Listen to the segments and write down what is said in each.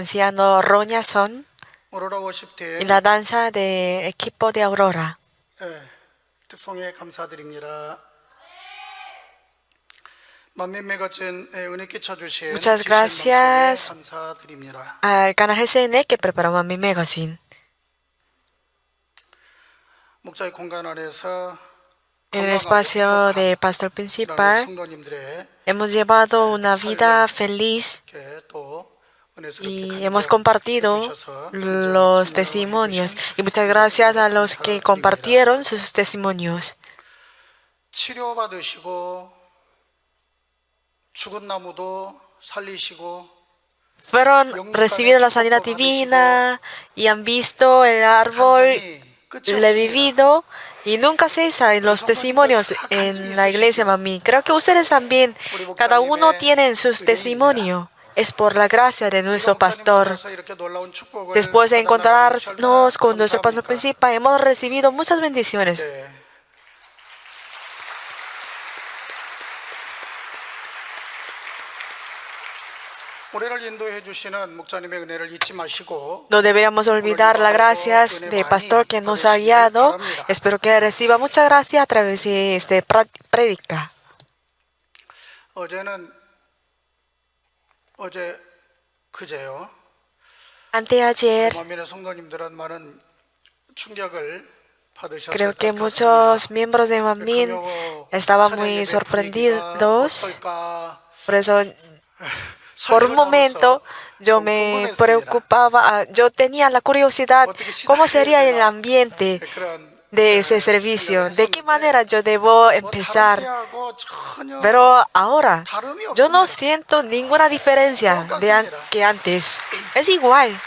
anciano Roñason 오로라 y 워십팀 la danza de equipo de Aurora. 특송에 감사드립니다. 만민매거진 은혜 끼쳐주신 Muchas GCN gracias 방송에 감사드립니다. al canal GCN que preparó Mami Magazine. 목자의 공간 안에서 En el espacio de Pastor Principal hemos llevado una vida feliz y hemos compartido los testimonios. Y muchas gracias a los que compartieron sus testimonios. 치료받으시고 죽은 나무도 살리시고 Fueron recibidos la sanidad divina y han visto el árbol revivido y nunca cesan los testimonios en la iglesia, mami. Creo que ustedes también, cada uno tiene sus testimonios. Es por la gracia de nuestro pastor. Después de encontrarnos con nuestro pastor principal, hemos recibido muchas bendiciones. No deberíamos olvidar las gracias del pastor que nos ha guiado. Espero que reciba muchas gracias a través de esta prédica. Anteayer, creo que muchos miembros de Mamin estaban muy sorprendidos. Por eso, por un momento, yo me preocupaba, yo tenía la curiosidad, ¿cómo sería el ambiente de ese servicio? ¿De qué manera yo debo empezar? Pero ahora, yo no siento ninguna diferencia que antes. Es igual.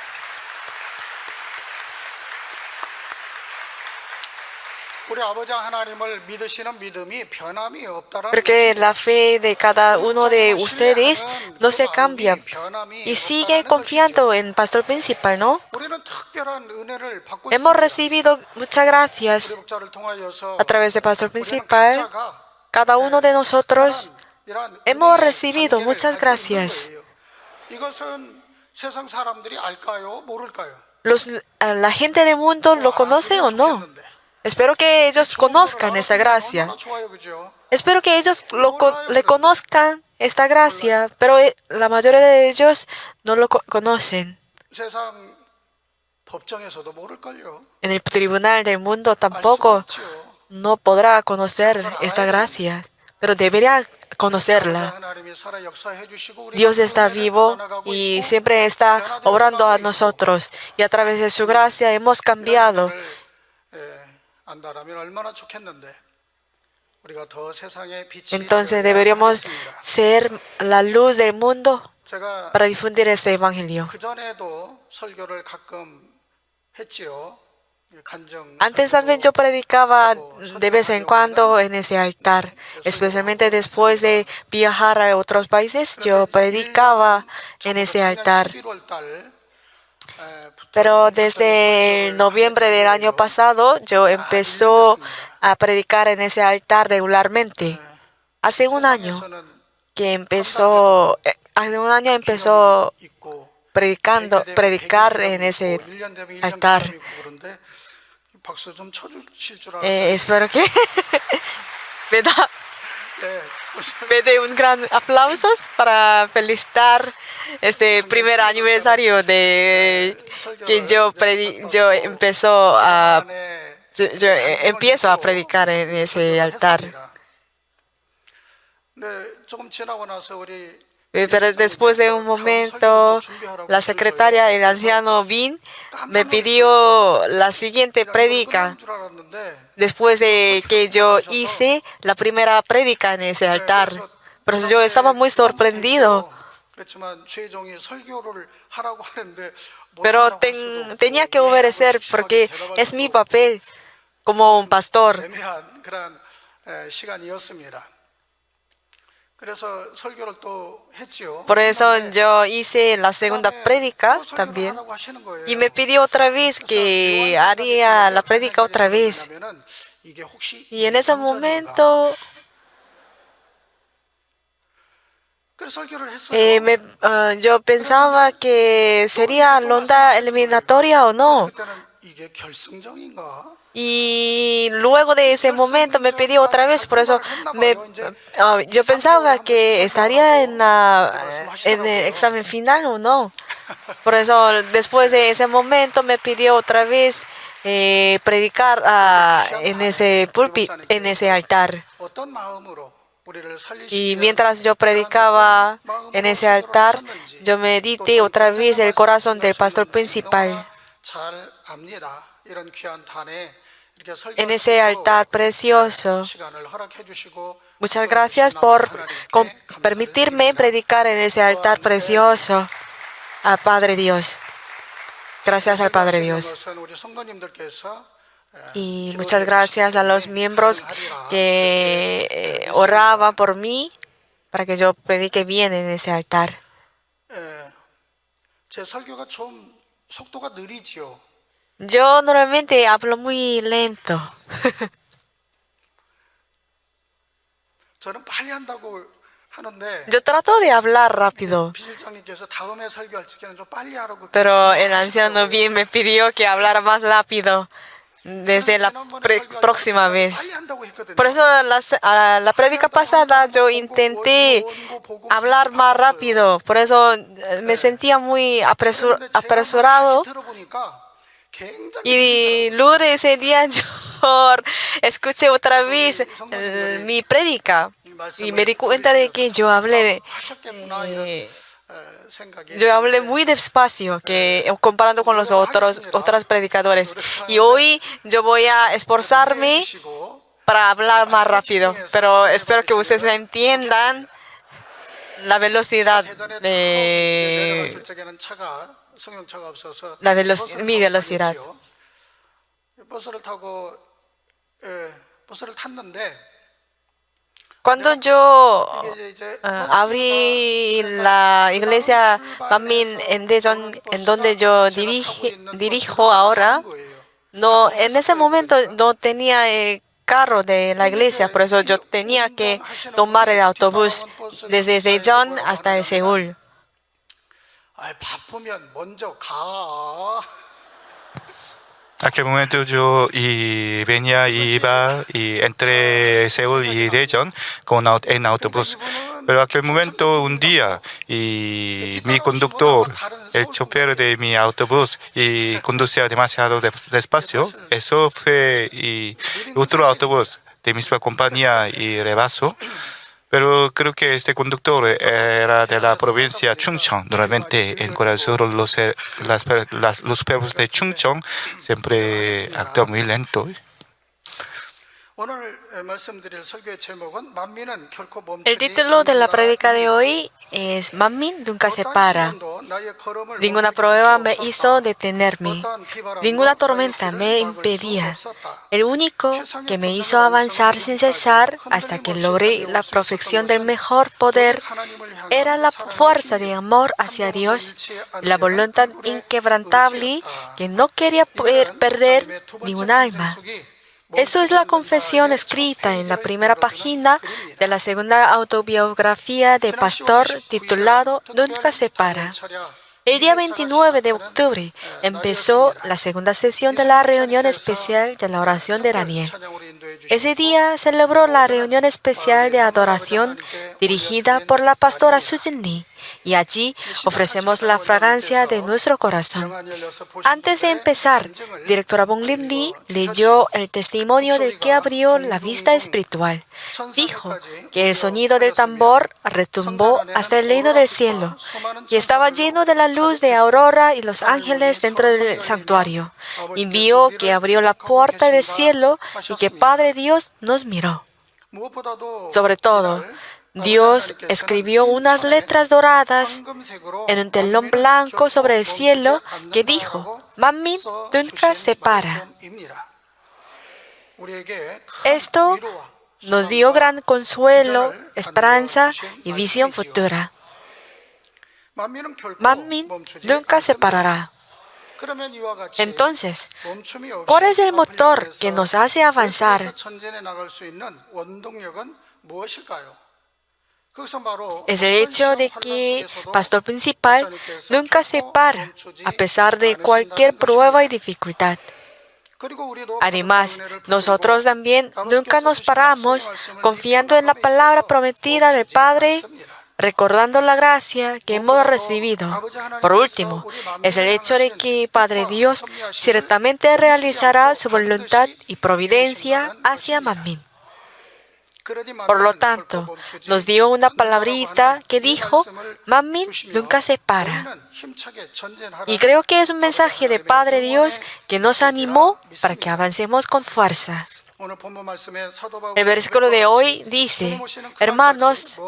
Porque la fe de cada uno de ustedes no se cambia y sigue confiando en Pastor Principal, ¿no? Hemos recibido muchas gracias a través de Pastor Principal. Cada uno de nosotros hemos recibido muchas gracias. ¿La gente del mundo lo conoce o no? Espero que ellos conozcan esa gracia. Espero que ellos le conozcan esta gracia, pero la mayoría de ellos no lo conocen. En el tribunal del mundo tampoco no podrá conocer esta gracia, pero debería conocerla. Dios está vivo y siempre está obrando a nosotros, y a través de su gracia hemos cambiado. Entonces deberíamos ser la luz del mundo para difundir este evangelio. Antes también yo predicaba de vez en cuando en ese altar, especialmente después de viajar a otros países, yo predicaba en ese altar. Pero desde el noviembre del año pasado, yo empecé a predicar en ese altar regularmente. Hace un año empezó predicar en ese altar. Espero que me dé un gran aplauso para felicitar este primer aniversario de que yo empiezo a predicar en ese altar. Pero después de un momento, la secretaria, el anciano Vin, me pidió la siguiente prédica. Después de que yo hice la primera prédica en ese altar. Pero yo estaba muy sorprendido. Pero tenía que obedecer porque es mi papel como un pastor. Por eso yo hice la segunda prédica también. Y me pidió otra vez que haría la prédica otra vez. Y en ese momento 그래서 설교를 했어요. yo pensaba que sería ronda eliminatoria o 그래서 no. 그때는 이게 결승전인가? Y luego de ese momento me pidió otra vez, por eso yo pensaba que estaría en el examen final o no. Por eso después de ese momento me pidió otra vez predicar en ese púlpito, en ese altar. 어떤 마음으로 우리를 살리시기 Y 위한 mientras yo 그런 predicaba 어떤 en 마음으로 ese 설교를 altar, 하셨는지 yo medité otra vez el corazón del pastor principal. 너무나 잘 압니다. 이런 귀한 단에 이렇게 En 설교할 수 ese altar precioso. 시간을 허락해 주시고 Muchas gracias por permitirme predicar en ese altar precioso al Padre Dios. Gracias al Padre Dios. 우리 성도님들께서 Y muchas gracias a los miembros que oraban por mí para que yo predique bien en ese altar. 제 설교가 좀 속도가 느리지요. Yo normalmente hablo muy lento. 저는 빨리 한다고 하는데 Yo trato de hablar rápido, 비실장님께서 다음에 설교할 적에는 좀 빨리 하라고. pero el anciano bien me pidió que hablara más rápido desde la próxima vez. Por eso la prédica pasada yo intenté hablar más rápido, por eso me sentía muy apresurado. Y luego de ese día yo escuché otra vez mi prédica y me di cuenta de que yo hablé muy despacio comparando con los otros predicadores. Y hoy yo voy a esforzarme para hablar más rápido, pero espero que ustedes entiendan la velocidad mi velocidad. Cuando yo abrí la iglesia Manmin en Daejeon, en donde yo dirijo ahora, en ese momento no tenía el carro de la iglesia, por eso yo tenía que tomar el autobús desde Daejeon hasta el Seúl. Aquel momento yo venía y iba entre Seúl y Daejeon en autobús. Pero aquel momento, un día, mi conductor, el chofer de mi autobús, conducía demasiado despacio. Eso fue otro autobús de misma compañía y rebasó. Pero creo que este conductor era de la provincia Chungcheong. Normalmente en Corea del Sur los pueblos de Chungcheong siempre actúan muy lento. El título de la prédica de hoy es Manmin nunca se para. Ninguna prueba me hizo detenerme. Ninguna tormenta me impedía. El único que me hizo avanzar sin cesar hasta que logré la perfección del mejor poder era la fuerza de amor hacia Dios, la voluntad inquebrantable que no quería perder ni un alma. Esto es la confesión escrita en la primera página de la segunda autobiografía de pastor titulado Nunca se para. El día 29 de octubre empezó la segunda sesión de la reunión especial de la oración de Daniel. Ese día celebró la reunión especial de adoración dirigida por la pastora Susan Lee, y allí ofrecemos la fragancia de nuestro corazón. Antes de empezar, directora Bong Lim Lee leyó el testimonio del que abrió la vista espiritual. Dijo que el sonido del tambor retumbó hasta el reino del cielo, que estaba lleno de la luz de aurora y los ángeles dentro del santuario. Y vio que abrió la puerta del cielo y que Padre Dios nos miró. Sobre todo, Dios escribió unas letras doradas en un telón blanco sobre el cielo que dijo, Manmin nunca se para. Esto nos dio gran consuelo, esperanza y visión futura. Manmin nunca se parará. Entonces, ¿cuál es el motor que nos hace avanzar? es el hecho de que pastor principal nunca se para a pesar de cualquier prueba y dificultad. Además, nosotros también nunca nos paramos confiando en la palabra prometida del Padre, recordando la gracia que hemos recibido. Por último, es el hecho de que Padre Dios ciertamente realizará su voluntad y providencia hacia Manmin. Por lo tanto, nos dio una palabrita que dijo, Manmin nunca se para. Y creo que es un mensaje de Padre Dios que nos animó para que avancemos con fuerza. El versículo de hoy dice, hermanos,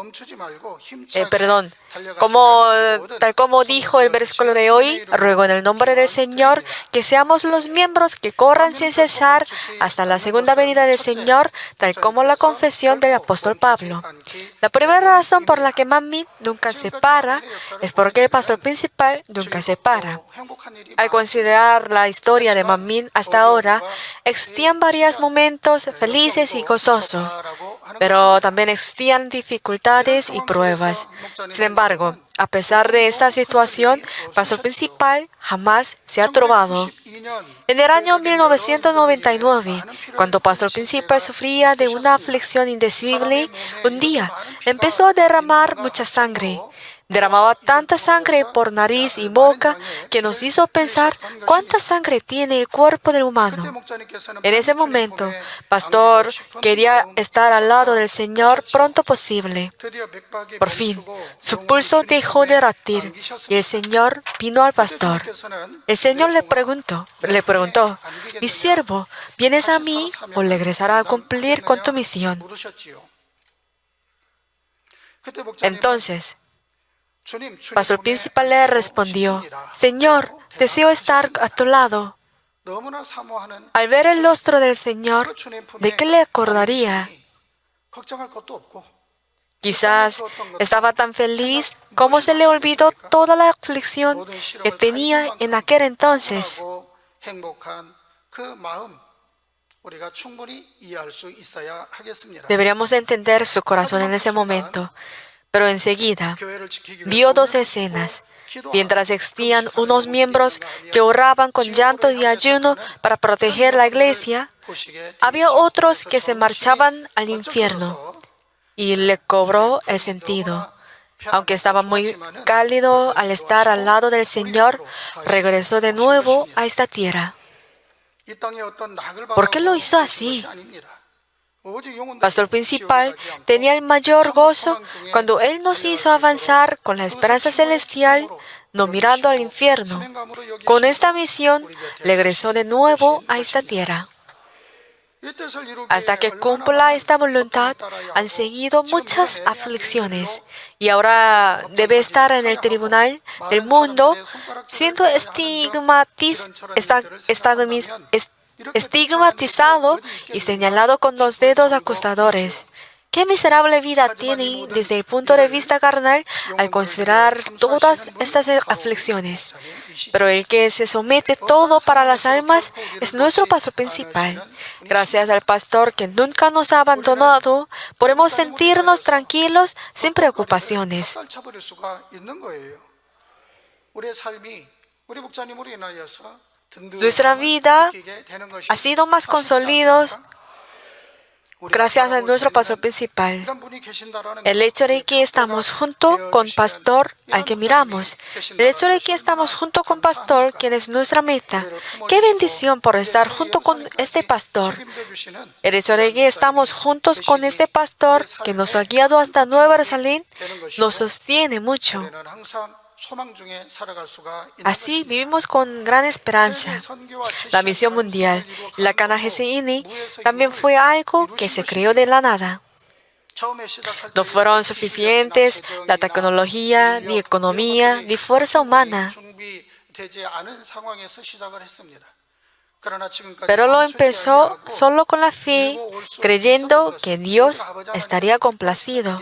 tal como dijo el versículo de hoy, ruego en el nombre del Señor que seamos los miembros que corran sin cesar hasta la segunda venida del Señor, tal como la confesión del apóstol Pablo. La primera razón por la que Manmin nunca se para es porque el pastor principal nunca se para. Al considerar la historia de Manmin hasta ahora, existían varios momentos felices y gozosos, pero también existían dificultades y pruebas. Sin embargo, a pesar de esta situación, el pastor principal jamás se ha turbado. En el año 1999, cuando el pastor principal sufría de una aflicción indecible, un día empezó a derramar mucha sangre. Derramaba tanta sangre por nariz y boca que nos hizo pensar cuánta sangre tiene el cuerpo del humano. En ese momento, pastor quería estar al lado del Señor pronto posible. Por fin, su pulso dejó de latir y el Señor vino al pastor. El Señor le preguntó, mi siervo, ¿vienes a mí o regresarás a cumplir con tu misión? Entonces, pastor principal le respondió, Señor, deseo estar a tu lado. Al ver el rostro del Señor, ¿de qué le acordaría? Quizás estaba tan feliz como se le olvidó toda la aflicción que tenía en aquel entonces. Deberíamos entender su corazón en ese momento. Pero enseguida vio dos escenas. Mientras existían unos miembros que oraban con llanto y ayuno para proteger la iglesia, había otros que se marchaban al infierno. Y le cobró el sentido. Aunque estaba muy cálido al estar al lado del Señor, regresó de nuevo a esta tierra. ¿Por qué lo hizo así? Pastor principal tenía el mayor gozo cuando Él nos hizo avanzar con la esperanza celestial, no mirando al infierno. Con esta misión, regresó de nuevo a esta tierra. Hasta que cumpla esta voluntad, han seguido muchas aflicciones y ahora debe estar en el tribunal del mundo, siendo estigmatizado y señalado con los dedos acusadores. ¿Qué miserable vida tiene desde el punto de vista carnal al considerar todas estas aflicciones? Pero el que se somete todo para las almas es nuestro pastor principal. Gracias al pastor que nunca nos ha abandonado, podemos sentirnos tranquilos sin preocupaciones. Nuestra vida ha sido más consolidada gracias a nuestro pastor principal. El hecho de que estamos junto con pastor al que miramos, el hecho de que estamos junto con pastor, quien es nuestra meta. ¡Qué bendición por estar junto con este pastor! El hecho de que estamos juntos con este pastor, que nos ha guiado hasta Nueva Jerusalén, nos sostiene mucho. Así vivimos con gran esperanza. La misión mundial, la Cana GCINI, también fue algo que se creó de la nada. No fueron suficientes la tecnología, ni economía, ni fuerza humana. Pero lo empezó solo con la fe, creyendo que Dios estaría complacido.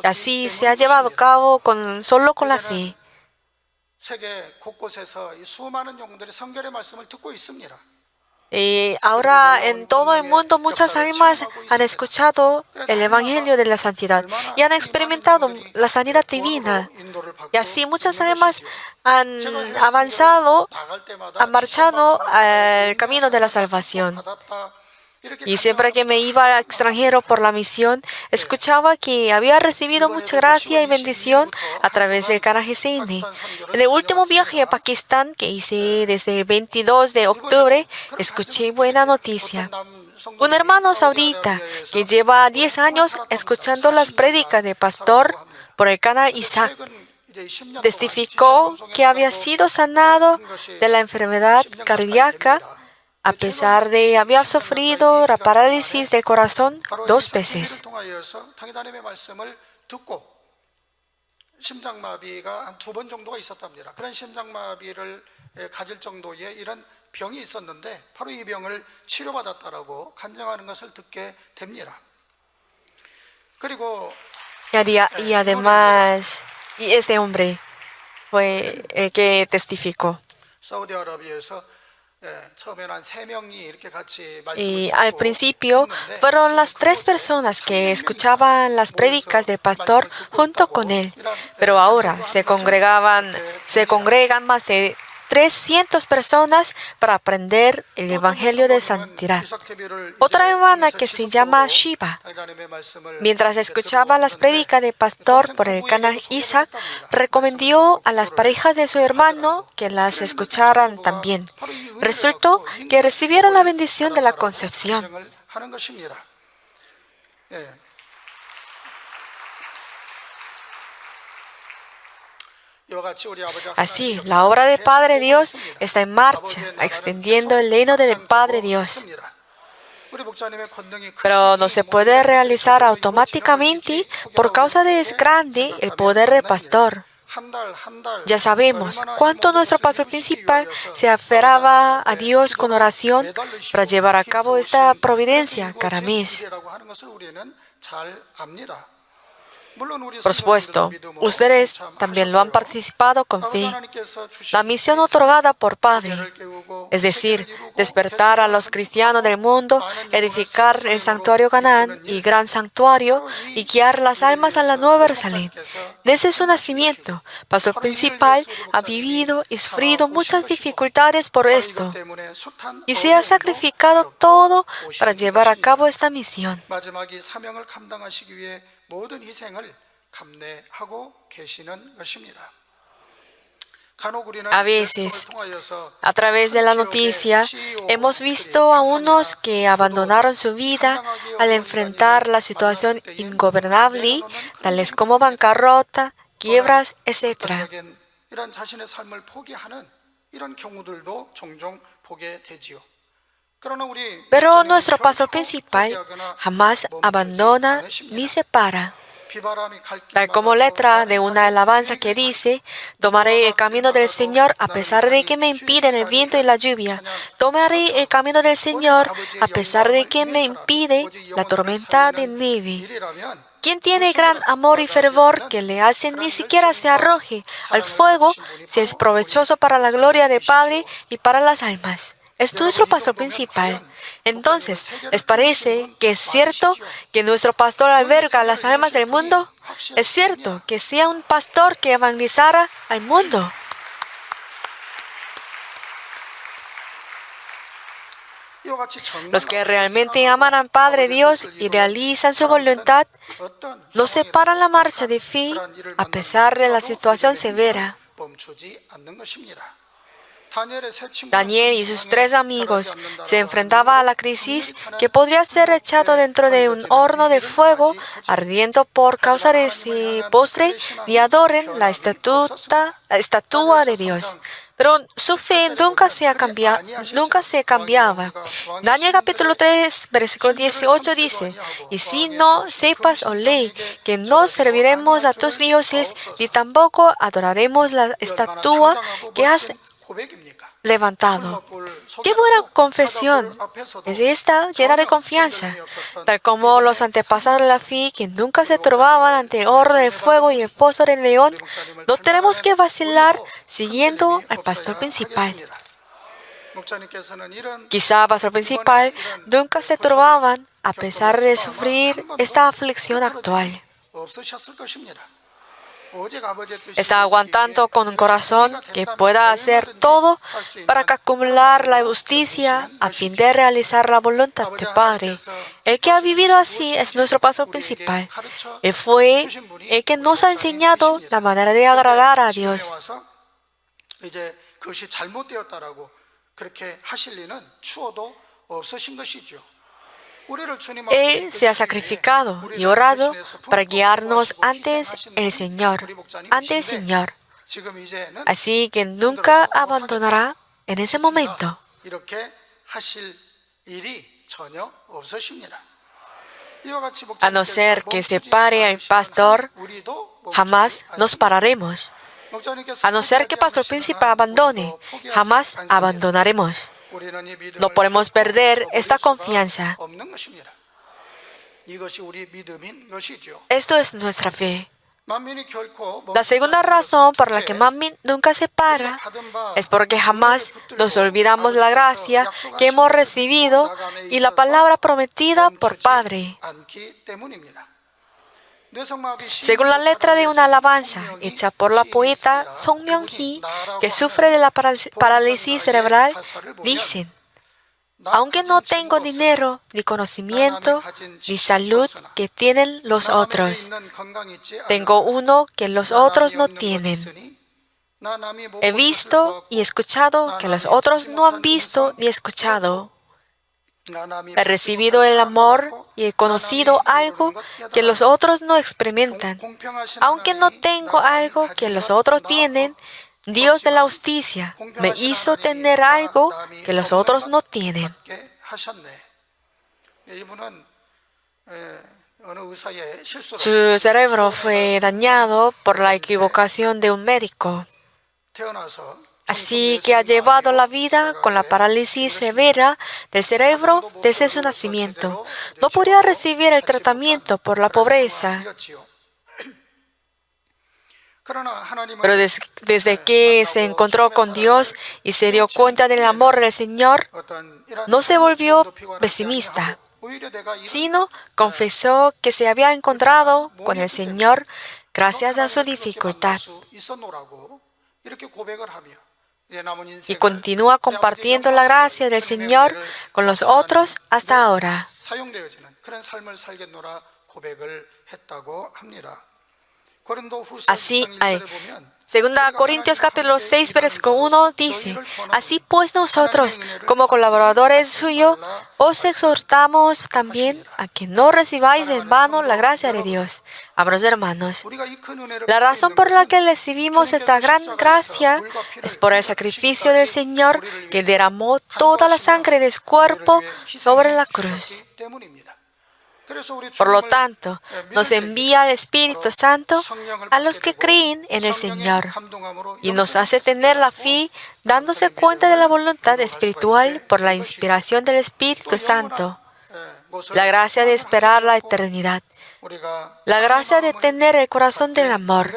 Así se ha llevado a cabo solo con la fe. Y ahora en todo el mundo muchas almas han escuchado el Evangelio de la Santidad y han experimentado la sanidad divina. Y así muchas almas han avanzado, han marchado al camino de la salvación. Y siempre que me iba al extranjero por la misión, escuchaba que había recibido mucha gracia y bendición a través del Canal GCN. En el último viaje a Pakistán que hice desde el 22 de octubre, escuché buena noticia. Un hermano saudita que lleva 10 años escuchando las prédicas del pastor por el Canal Isaac testificó que había sido sanado de la enfermedad cardíaca a pesar de haber sufrido la parálisis del corazón 2 veces. 심장마비가 한 2번 정도가 있었답니다. 그런 심장마비를 가질 정도의 이런 병이 있었는데 바로 이 병을 치료받았다라고 간증하는 것을 듣게 됩니다. 그리고 Y además, y este hombre fue el que testificó. 사우디아라비아에서 Y al principio fueron las 3 personas que escuchaban las prédicas del pastor junto con él, pero ahora se congregan más de 300 personas para aprender el Evangelio de Santidad. Otra hermana que se llama Shiva, mientras escuchaba las prédicas del pastor por el Canal Isaac, recomendó a las parejas de su hermano que las escucharan también. Resultó que recibieron la bendición de la concepción. Así, la obra del Padre Dios está en marcha, extendiendo el reino del Padre Dios. Pero no se puede realizar automáticamente por causa de es grande el poder del pastor. Ya sabemos cuánto nuestro pastor principal se aferraba a Dios con oración para llevar a cabo esta providencia, Karamis. Por supuesto, ustedes también lo han participado con fe. La misión otorgada por Padre, es decir, despertar a los cristianos del mundo, edificar el santuario Canaán y gran santuario y guiar las almas a la Nueva Jerusalén. Desde su nacimiento, pastor principal ha vivido y sufrido muchas dificultades por esto y se ha sacrificado todo para llevar a cabo esta misión. 모든 희생을 감내하고 계시는 것입니다. A veces, a través de la noticia, hemos visto a unos que abandonaron su vida al enfrentar la situación ingobernable, tales como bancarrota, quiebras, etc. 이런 자신의 삶을 포기하는 이런 경우들도 종종 보게 되지요. Pero nuestro pastor principal jamás abandona ni separa. Tal como letra de una alabanza que dice: tomaré el camino del Señor a pesar de que me impiden el viento y la lluvia. Tomaré el camino del Señor a pesar de que me impide la tormenta de nieve. Quien tiene gran amor y fervor que le hacen ni siquiera se arroje al fuego, si es provechoso para la gloria del Padre y para las almas. Es nuestro pastor principal. Entonces, ¿les parece que es cierto que nuestro pastor alberga las almas del mundo? ¿Es cierto que sea un pastor que evangelizara al mundo? Los que realmente aman al Padre Dios y realizan su voluntad, no separan la marcha de fe a pesar de la situación severa. Daniel y sus 3 amigos se enfrentaban a la crisis que podría ser echado dentro de un horno de fuego ardiendo por causa de ese postre y adoren la estatua de Dios. Pero su fe nunca se cambiaba. Daniel capítulo 3, versículo 18 dice: y si no sepas, oh ley, que no serviremos a tus dioses, ni tampoco adoraremos la estatua que has levantado. ¡Qué buena confesión! Es esta llena de confianza, tal como los antepasados de la fe que nunca se turbaban ante el horno del fuego y el pozo del león. No tenemos que vacilar siguiendo al pastor principal. 목사님께서는 이런 Quizá, pastor principal, nunca se turbaban a pesar de sufrir esta aflicción actual. 없으셨을 것입니다. 오직 아버지의 뜻이 Está aguantando 이루어지기에 con un corazón 우리가 que 된다면 pueda hacer 얼마든지 todo 할수 있는 para acumular la justicia a fin de realizar la voluntad del Padre. El que ha vivido así es nuestro pastor principal. Él fue el que nos ha enseñado la manera de agradar a Dios. 이제 그것이 잘못되었다라고 그렇게 하실 리는 추워도 없으신 것이죠. Él se ha sacrificado y orado para guiarnos ante el Señor. Así que nunca abandonará en ese momento. A no ser que se pare el pastor, jamás nos pararemos. A no ser que el pastor principal abandone, jamás abandonaremos. No podemos perder esta confianza. Esto es nuestra fe. La segunda razón por la que Manmin nunca se para es porque jamás nos olvidamos la gracia que hemos recibido y la palabra prometida por Padre. Según la letra de una alabanza hecha por la poeta Song Myung-hee, que sufre de la parálisis cerebral, dicen: aunque no tengo dinero, ni conocimiento, ni salud que tienen los otros, tengo uno que los otros no tienen. He visto y escuchado que los otros no han visto ni escuchado. He recibido el amor y he conocido algo que los otros no experimentan. Aunque no tengo algo que los otros tienen, Dios de la justicia me hizo tener algo que los otros no tienen. Su cerebro fue dañado por la equivocación de un médico. Así que ha llevado la vida con la parálisis severa del cerebro desde su nacimiento. No podía recibir el tratamiento por la pobreza. Pero desde que se encontró con Dios y se dio cuenta del amor del Señor, no se volvió pesimista, sino confesó que se había encontrado con el Señor gracias a su dificultad. Y continúa compartiendo la gracia del Señor con los otros hasta ahora. Así, Segunda Corintios capítulo 6, versículo 1 dice: así pues nosotros, como colaboradores suyos, os exhortamos también a que no recibáis en vano la gracia de Dios. Amados hermanos, la razón por la que recibimos esta gran gracia es por el sacrificio del Señor que derramó toda la sangre de su cuerpo sobre la cruz. Por lo tanto, nos envía el Espíritu Santo a los que creen en el Señor y nos hace tener la fe dándose cuenta de la voluntad espiritual por la inspiración del Espíritu Santo, la gracia de esperar la eternidad, la gracia de tener el corazón del amor.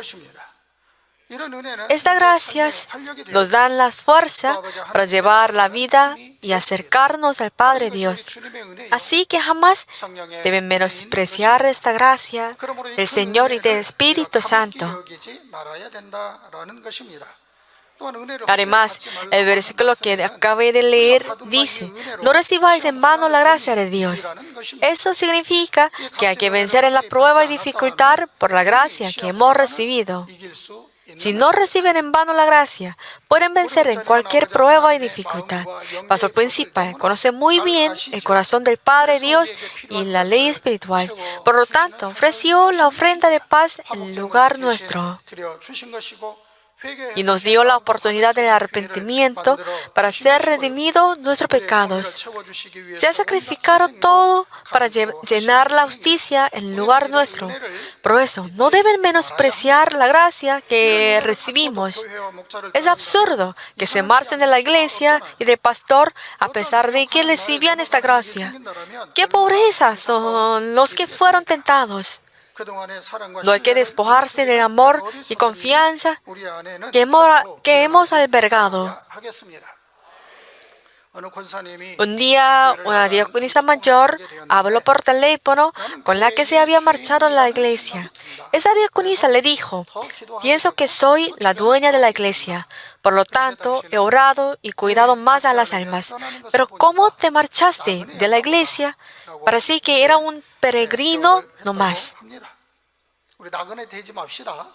Estas gracias nos dan la fuerza para llevar la vida y acercarnos al Padre Dios. Así que jamás deben menospreciar esta gracia del Señor y del Espíritu Santo. Además, el versículo que acabé de leer dice: no recibáis en vano la gracia de Dios. Eso significa que hay que vencer en la prueba y dificultad por la gracia que hemos recibido. Si no reciben en vano la gracia, pueden vencer en cualquier prueba y dificultad. Pastor principal conoce muy bien el corazón del Padre Dios y la ley espiritual. Por lo tanto, ofreció la ofrenda de paz en lugar nuestro y nos dio la oportunidad del arrepentimiento para ser redimidos nuestros pecados. Se ha sacrificado todo para llenar la justicia en lugar nuestro. Por eso, no deben menospreciar la gracia que recibimos. Es absurdo que se marchen de la iglesia y del pastor a pesar de que recibían esta gracia. ¡Qué pobreza son los que fueron tentados! No hay que despojarse del amor y confianza que hemos albergado. Un día, una diaconisa mayor habló por teléfono con la que se había marchado a la iglesia. Esa diaconisa le dijo: pienso que soy la dueña de la iglesia, por lo tanto he orado y cuidado más a las almas. Pero ¿cómo te marchaste de la iglesia? Parecía que era un peregrino nomás.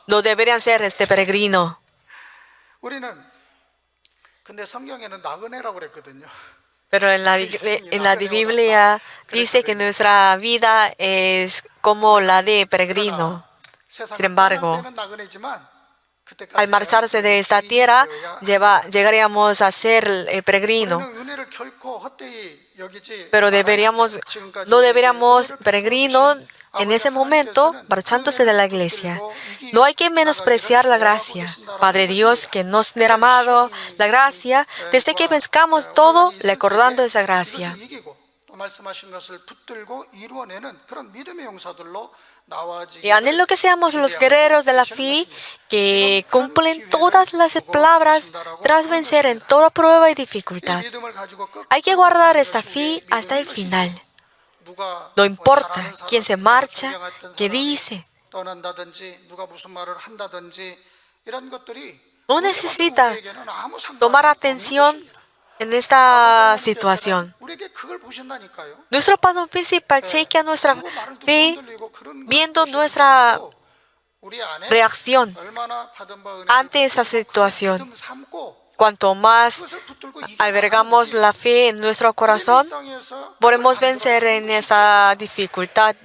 No deberían ser este peregrino. Pero en la Biblia dice que nuestra vida es como la de peregrino. Sin embargo, al marcharse de esta tierra, llegaríamos a ser el peregrino. Pero no deberíamos peregrino en ese momento marchándose de la iglesia. No hay que menospreciar la gracia. Padre Dios, que nos ha derramado la gracia, desde que pescamos todo, recordando esa gracia. Y anhelo que seamos los guerreros de la fe que cumplen todas las palabras tras vencer en toda prueba y dificultad. Hay que guardar esta fe hasta el final. No importa quién se marcha, qué dice. No necesita tomar atención en esta situación. Nuestro paso principal chequea nuestra fe viendo nuestra reacción ante esa situación. Cuanto más albergamos la fe en nuestro corazón, podemos vencer en esa dificultad.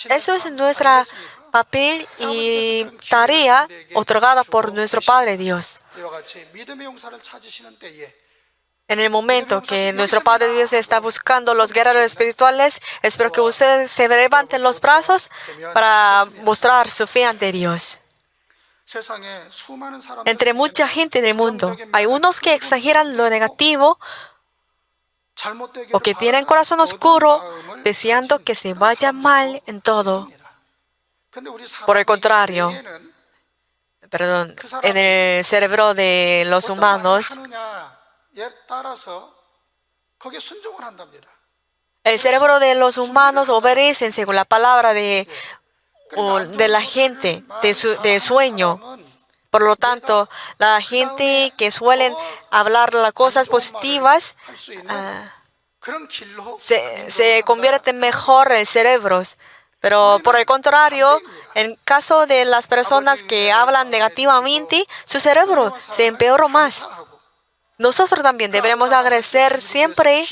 Eso es nuestro papel y tarea otorgada por nuestro Padre Dios. En el momento que nuestro Padre Dios está buscando los guerreros espirituales, espero que ustedes se levanten los brazos para mostrar su fe ante Dios. Entre mucha gente en el mundo, hay unos que exageran lo negativo o que tienen corazón oscuro, deseando que se vaya mal en todo. Por el contrario, en el cerebro de los humanos, el cerebro de los humanos obedece según la palabra de la gente, de sueño. Por lo tanto, la gente que suelen hablar las cosas positivas se convierte mejor en cerebros. Pero por el contrario, en caso de las personas que hablan negativamente, su cerebro se empeoró más. Nosotros también deberemos agradecer siempre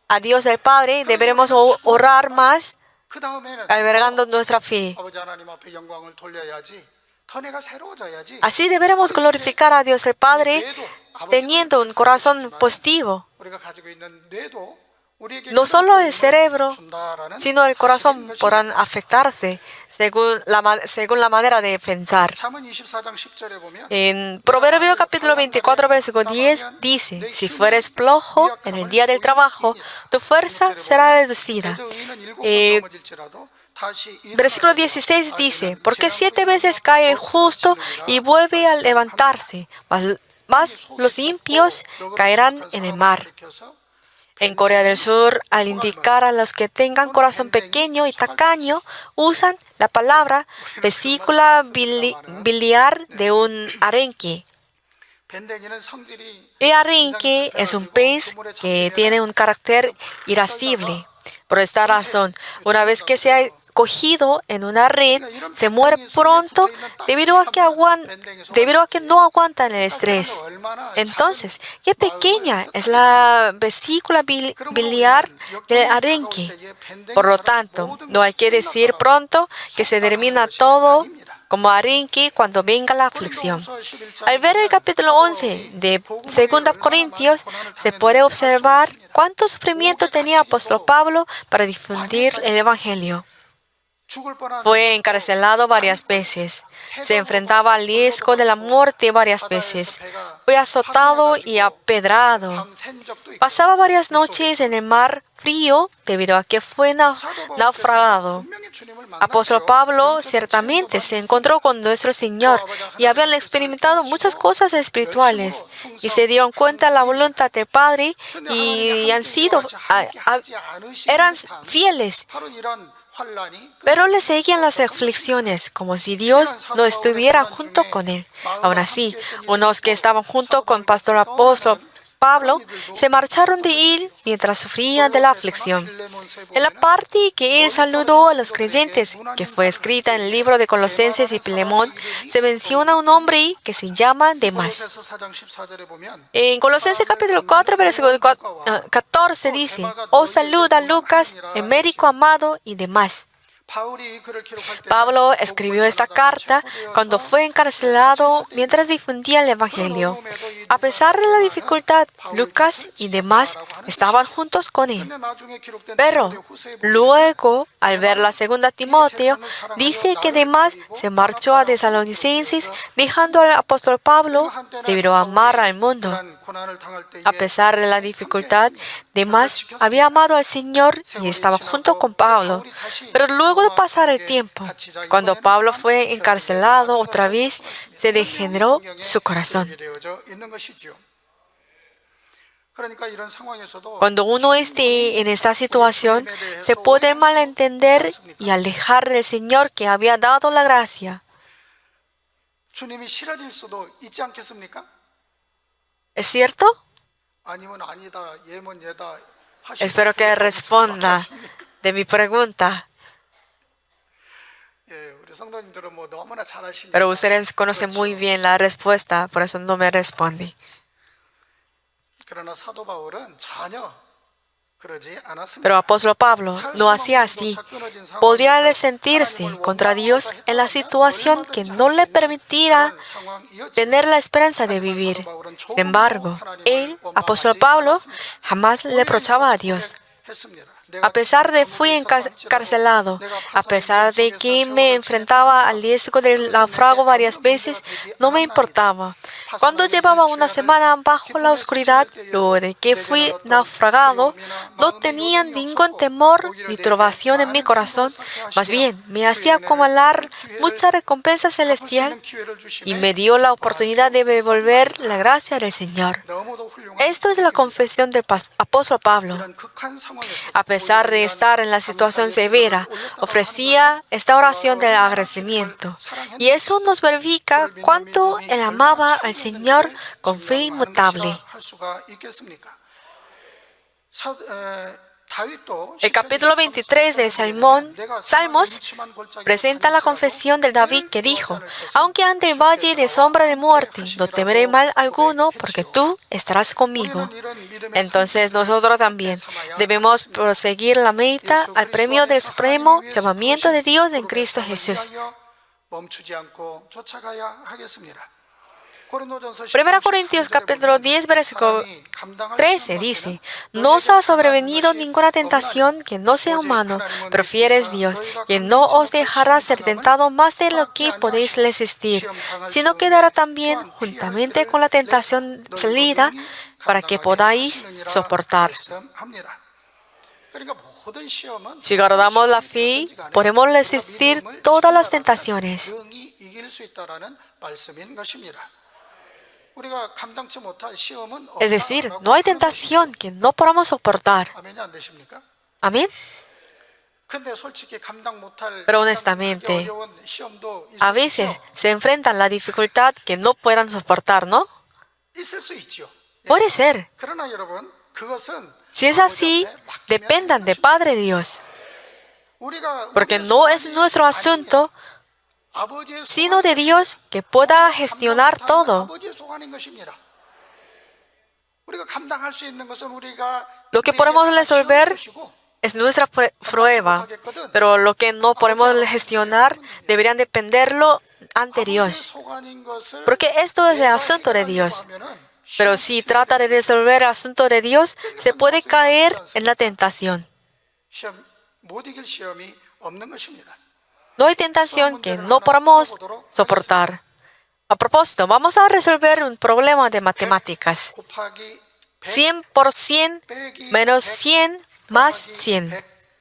a Dios el Padre, deberemos orar más, albergando nuestra fe. Así deberemos glorificar a Dios el Padre, teniendo un corazón positivo. No solo el cerebro, sino el corazón podrán afectarse según la manera de pensar. En Proverbios capítulo 24, versículo 10 dice: si fueres flojo en el día del trabajo, tu fuerza será reducida. Versículo 16 dice: porque 7 veces cae el justo y vuelve a levantarse, mas los impios caerán en el mar. En Corea del Sur, al indicar a los que tengan corazón pequeño y tacaño, usan la palabra vesícula biliar de un arenque. El arenque es un pez que tiene un carácter irascible. Por esta razón, una vez que se ha cogido en una red, se muere pronto debido a que no aguantan el estrés. Entonces, qué pequeña es la vesícula biliar del arenque. Por lo tanto, no hay que decir pronto que se termina todo como arenque cuando venga la aflicción. Al ver el capítulo 11 de 2 Corintios, se puede observar cuánto sufrimiento tenía el apóstol Pablo para difundir el Evangelio. Fue encarcelado varias veces. Se enfrentaba al riesgo de la muerte varias veces. fui azotado y apedrado. 밤샌 적도 있고 Pasaba varias noches en el mar frío debido a que fue naufragado. 분명히 주님을 Apóstol 만났고요. Pablo ciertamente se encontró con nuestro Señor y habían experimentado muchas cosas espirituales y se dieron cuenta de la voluntad del Padre y eran fieles, 바로 이런 환란이 pero le seguían las aflicciones como si Dios no estuviera junto con él. Aún así, unos que estaban junto con Pastor Apóstol Pablo se marcharon de él mientras sufrían de la aflicción. En la parte que él saludó a los creyentes, que fue escrita en el libro de Colosenses y Filemón, se menciona un hombre que se llama Demas. 에베소 4장 14절에 보면 En Colosenses capítulo 4, versículo 14 dice, os saluda Lucas, el médico amado y demás. 바울이 그를 기록할 때 Pablo escribió esta carta cuando fue encarcelado mientras difundía el Evangelio. A pesar de la dificultad, Lucas y demás estaban juntos con él. 근데 나중에 기록된 Pero 디모데 후서에 보면 luego, al ver la segunda Timoteo, dice que además se marchó a Tesalonicenses dejando al apóstol Pablo debido a amar al mundo. 그러한 고난을 당할 때에 A pesar de la dificultad, Demas había amado al Señor y estaba junto con Pablo. Pero luego de pasar el tiempo, cuando Pablo fue encarcelado otra vez, se degeneró su corazón. 그러니까 이런 상황에서도 Cuando uno esté en esa situación, se puede malentender y alejar del Señor que había dado la gracia. 주님이 싫어질 수도 있지 않겠습니까? ¿Es cierto? 아니면 아니다, 예면 예다 하시고 Espero que responda de mi pregunta. 예, 우리 성도님들은 뭐 너무나 잘 아시니까. Pero ustedes conocen muy bien la respuesta, por eso no me responde. 그러나 사도 바울은 전혀 그러지 않았습니다. Pero apóstol Pablo no hacía así. Podría sentirse contra Dios en la situación que no le permitiera tener la esperanza de vivir. Sin embargo, él, apóstol Pablo, jamás le reprochaba a Dios. A pesar de fui encarcelado, a pesar de que me enfrentaba al riesgo del naufrago varias veces, no me importaba. Cuando llevaba una semana bajo la oscuridad, luego de que fui naufragado, no tenía ningún temor ni turbación en mi corazón. Más bien, me hacía acumular mucha recompensa celestial y me dio la oportunidad de devolver la gracia del Señor. Esto es la confesión del apóstol Pablo. A pesar de estar en la situación severa, ofrecía esta oración del agradecimiento. Y eso nos verifica cuánto él amaba al Señor con fe inmutable. El capítulo 23 del Salmos presenta la confesión de David que dijo, aunque ande el valle de sombra de muerte, no temeré mal alguno porque tú estarás conmigo. Entonces nosotros también debemos proseguir la meta al premio del supremo llamamiento de Dios en Cristo Jesús. 1 Corintios capítulo 10, versículo 13 dice, no os ha sobrevenido ninguna tentación que no sea humano, pero fiel es Dios, que no os dejará ser tentado más de lo que podéis resistir, sino que dará también, juntamente con la tentación salida, para que podáis soportar. Si guardamos la fe, podemos resistir todas las tentaciones. Es decir, no hay tentación que no podamos soportar. Amén. Pero honestamente, a veces se enfrentan la dificultad que no puedan soportar, ¿no? Puede ser. Si es así, dependan de Padre Dios. Porque no es nuestro asunto, sino de Dios que pueda gestionar todo. Lo que podemos resolver es nuestra prueba, pero lo que no podemos gestionar deberían dependerlo ante Dios. Porque esto es el asunto de Dios. Pero si trata de resolver el asunto de Dios, se puede caer en la tentación. No hay tentación que no podamos soportar. A propósito, vamos a resolver un problema de matemáticas. 곱하기 100 por 100 빼기 menos 100 100 más 더하기 100.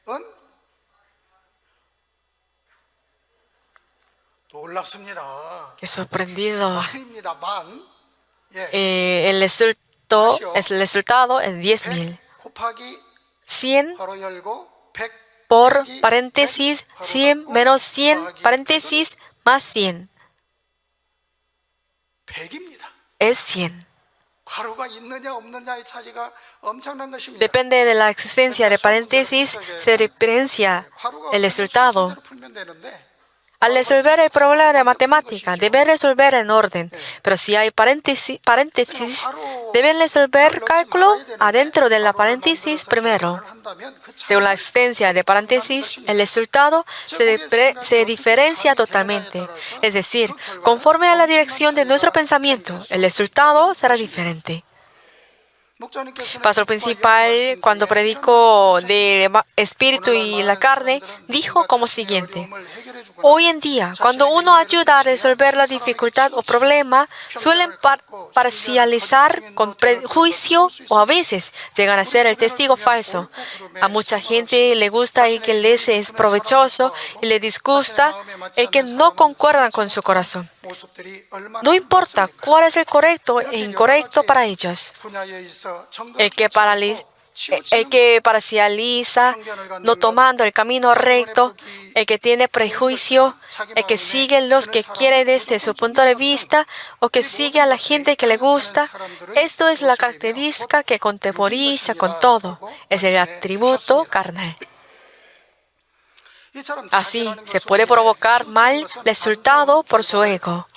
100은 놀랍습니다. Qué sorprendido. 만입니다. 만. 예. El resultado es 10,000. 100 곱하기 100 괄호 열고 100 por 빼기 paréntesis 100 100 괄호 menos 닫고 100 더하기 paréntesis más 100. 100입니다. Es 100. 괄호가 있느냐 없느냐의 차이가 엄청난 것입니다. Depende de la existencia de paréntesis, se diferencia el resultado. 순서대로 풀면 되는데 Al resolver el problema de matemática, debe resolver en orden. Pero si hay paréntesis, deben resolver cálculo adentro de la paréntesis primero. Según la existencia de paréntesis, el resultado se diferencia totalmente. Es decir, conforme a la dirección de nuestro pensamiento, el resultado será diferente. El pastor principal, cuando predicó del espíritu y la carne, dijo como siguiente: hoy en día, cuando uno ayuda a resolver la dificultad o problema, suelen parcializar con prejuicio o a veces llegan a ser el testigo falso. A mucha gente le gusta el que les es provechoso y le disgusta el que no concuerda con su corazón. No importa cuál es el correcto e incorrecto para ellos. El que parcializa, no tomando el camino recto, el que tiene prejuicio, el que sigue los que quiere desde su punto de vista o que sigue a la gente que le gusta, esto es la característica que contemporiza con todo, es el atributo carnal. Así se puede provocar mal resultado por su ego.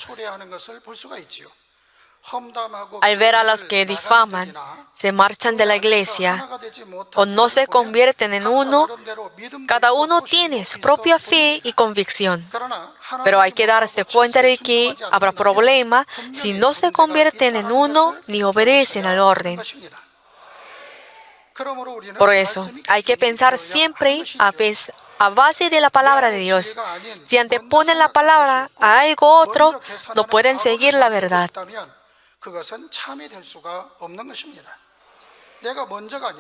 Al ver a los que difaman, se marchan de la iglesia o no se convierten en uno, cada uno tiene su propia fe y convicción. Pero hay que darse cuenta de que habrá problema si no se convierten en uno ni obedecen al orden. Por eso, hay que pensar siempre a base de la palabra de Dios. Si anteponen la palabra a algo otro, no pueden seguir la verdad.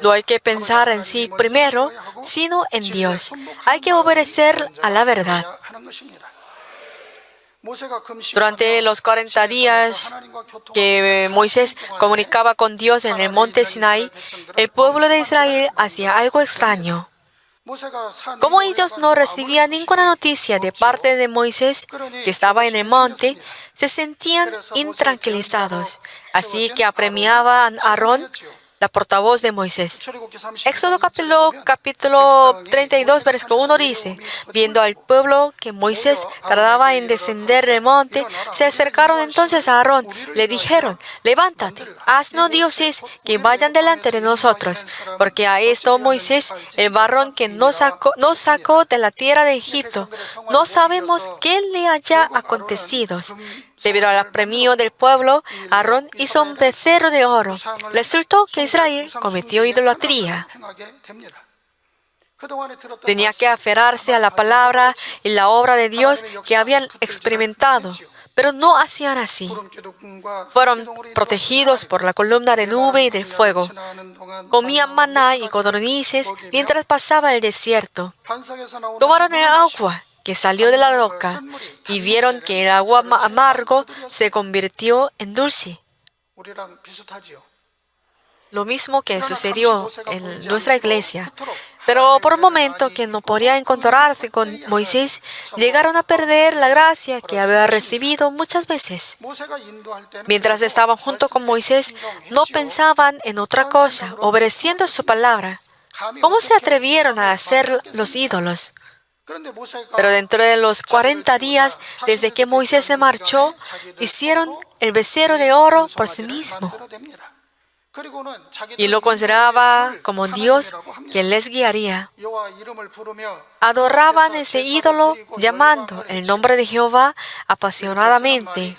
No hay que pensar en sí primero, sino en Dios. Hay que obedecer a la verdad. Durante los 40 días que Moisés comunicaba con Dios en el monte Sinai, el pueblo de Israel hacía algo extraño. Como ellos no recibían ninguna noticia de parte de Moisés, que estaba en el monte, se sentían intranquilizados. Así que apremiaban a Aarón, la portavoz de Moisés. Éxodo capítulo 32, versículo 1 dice: viendo al pueblo que Moisés tardaba en descender del monte, se acercaron entonces a Aarón. Le dijeron: levántate, haznos dioses que vayan delante de nosotros, porque a esto Moisés, el varón que nos sacó de la tierra de Egipto, no sabemos qué le haya acontecido. Debido al apremio del pueblo, Aarón hizo un becerro de oro. Resultó que Israel cometió idolatría. Tenía que aferrarse a la palabra y la obra de Dios que habían experimentado, pero no hacían así. Fueron protegidos por la columna de nube y del fuego. Comían maná y codornices mientras pasaba el desierto. Tomaron el agua que salió de la roca y vieron que el agua amargo se convirtió en dulce. Lo mismo que sucedió en nuestra iglesia. Pero por un momento que no podía encontrarse con Moisés, llegaron a perder la gracia que había recibido muchas veces. Mientras estaban junto con Moisés, no pensaban en otra cosa, obedeciendo su palabra. ¿Cómo se atrevieron a hacer los ídolos? Pero dentro de los 40 días, desde que Moisés se marchó, hicieron el becerro de oro por sí mismo. Y lo consideraba como Dios que les guiaría. Adoraban ese ídolo llamando el nombre de Jehová apasionadamente.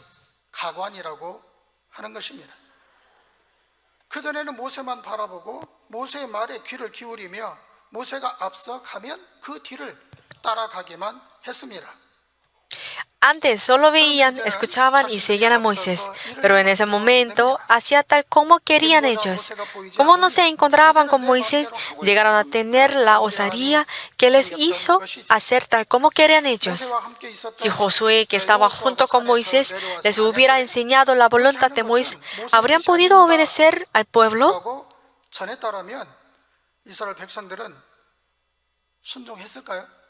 그전에는 모세만 바라보고 모세의 말에 귀를 기울이며 모세가 앞서 가면 그 뒤를 따라가기만 했습니다. Antes solo veían, escuchaban y seguían a Moisés, pero en ese momento hacía tal como querían ellos. Como no se encontraban con Moisés, llegaron a tener la osadía que les hizo hacer tal como querían ellos. Si Josué, que estaba junto con Moisés, les hubiera enseñado la voluntad de Moisés, ¿habrían podido obedecer al pueblo? 전했다라면 이스라엘 백성들은 순종했을까요?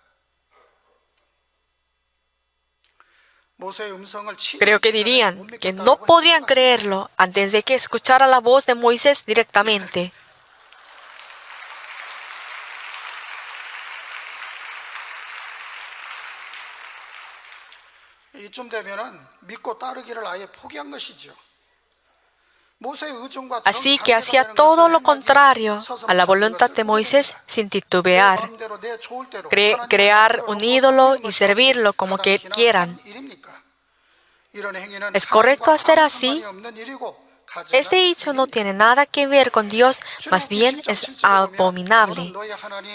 Creo que dirían que no podrían creerlo antes de que escuchara la voz de Moisés directamente. 이쯤 되면은 믿고 따르기를 아예 포기한 것이죠. Así que hacía todo lo contrario a la voluntad de Moisés sin titubear, crear un ídolo y servirlo como que quieran. ¿Es correcto hacer así? Este hecho no tiene nada que ver con Dios, más bien es abominable.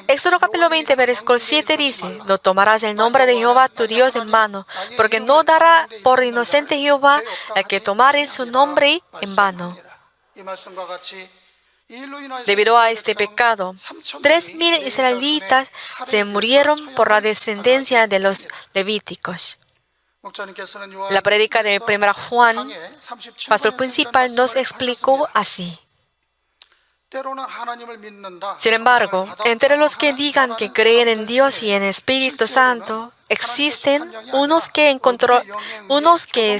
Éxodo capítulo 20, versículo 7 dice: No tomarás el nombre de Jehová tu Dios en vano, porque no dará por inocente Jehová el que tomare su nombre en vano. Debido a este pecado, 3,000 israelitas se murieron por la descendencia de los levíticos. La prédica de 1 Juan, pastor principal, nos explicó así. Sin embargo, entre los que digan que creen en Dios y en Espíritu Santo, existen unos que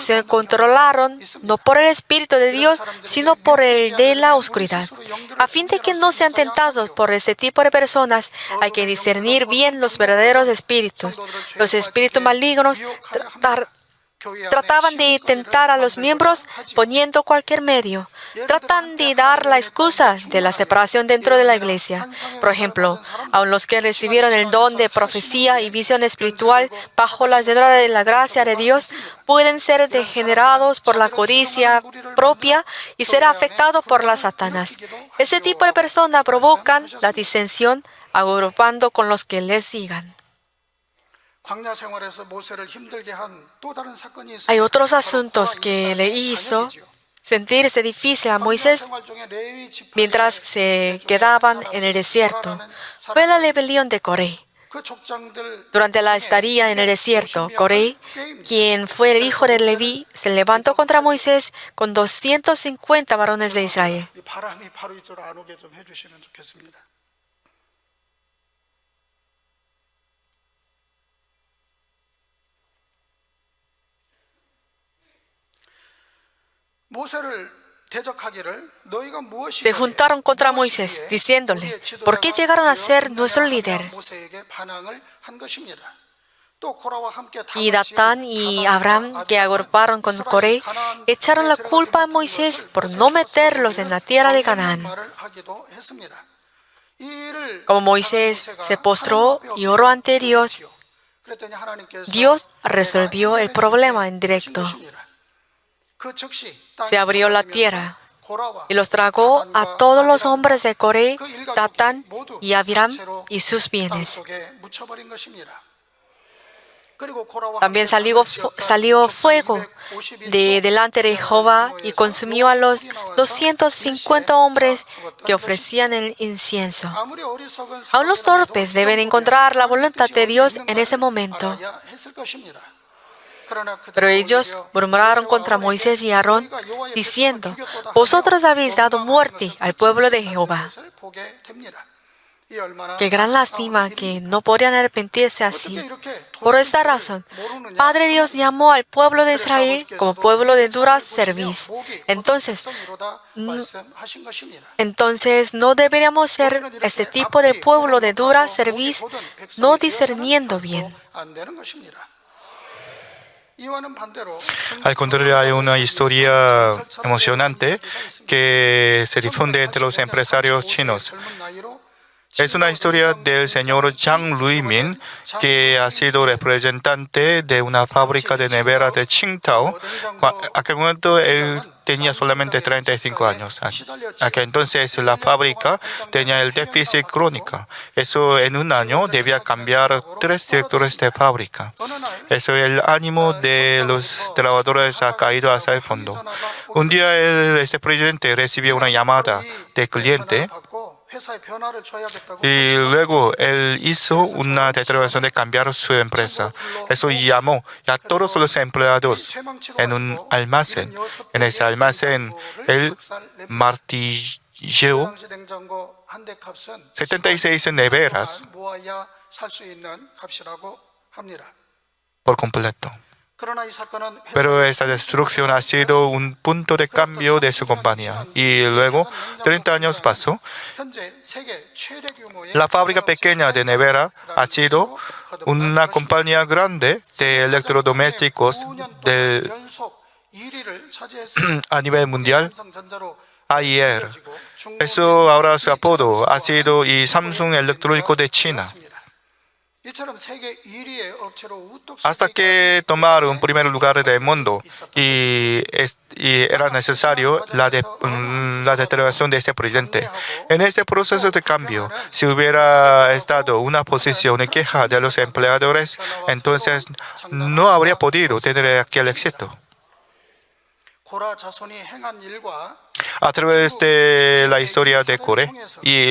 se controlaron no por el Espíritu de Dios, sino por el de la oscuridad. A fin de que no sean tentados por ese tipo de personas, hay que discernir bien los verdaderos espíritus. Los espíritus malignos trataban de tentar a los miembros poniendo cualquier medio. Tratan de dar la excusa de la separación dentro de la iglesia. Por ejemplo, aun los que recibieron el don de profecía y visión espiritual bajo la llenura de la gracia de Dios pueden ser degenerados por la codicia propia y ser afectados por la Satanás. Ese tipo de personas provocan la disensión agrupando con los que les sigan. Hay otros asuntos que le hizo sentirse difícil a Moisés mientras se quedaban en el desierto. Fue la rebelión de Coré. Durante la estadía en el desierto, Coré, quien fue el hijo de Leví, se levantó contra Moisés con 250 varones de Israel. Se juntaron contra Moisés, diciéndole: ¿por qué llegaron a ser nuestro líder? Y Datán y Abraham, que agruparon con Coré, echaron la culpa a Moisés por no meterlos en la tierra de Canaán. Como Moisés se postró y oró ante Dios, Dios resolvió el problema en directo. Se abrió la tierra y los tragó a todos los hombres de Coré, Datán y Abiram y sus bienes. También salió fuego de delante de Jehová y consumió a los 250 hombres que ofrecían el incienso. Aún los torpes deben encontrar la voluntad de Dios en ese momento. Pero ellos murmuraron contra Moisés y Aarón, diciendo: vosotros habéis dado muerte al pueblo de Jehová. Qué gran lástima que no podrían arrepentirse así. Por esta razón, Padre Dios llamó al pueblo de Israel como pueblo de dura cerviz. Entonces, no deberíamos ser este tipo de pueblo de dura cerviz, no discerniendo bien. Al contrario, hay una historia emocionante que se difunde entre los empresarios chinos. Es una historia del señor Zhang Luimin, que ha sido representante de una fábrica de nevera de Qingdao. Aquel momento él tenía solamente 35 años. Aquel entonces la fábrica tenía el déficit crónico. Eso en un año debía cambiar 3 directores de fábrica. Eso el ánimo de los trabajadores ha caído hacia el fondo. Un día este presidente recibió una llamada del cliente y luego él hizo una determinación de cambiar su empresa. Eso llamó a todos los empleados en un almacén. En ese almacén, él martilleó 76 neveras por completo. Pero esta destrucción ha sido un punto de cambio de su compañía. Y luego, 30 años pasó. La fábrica pequeña de nevera ha sido una compañía grande de electrodomésticos a nivel mundial. Ayer, eso ahora su apodo ha sido y Samsung Electrónico de China. Hasta que tomaron un primer lugar del mundo y era necesario la determinación de este presidente. En este proceso de cambio, si hubiera estado una posición de queja de los empleadores, entonces no habría podido tener aquel éxito. A través de la historia de Corea y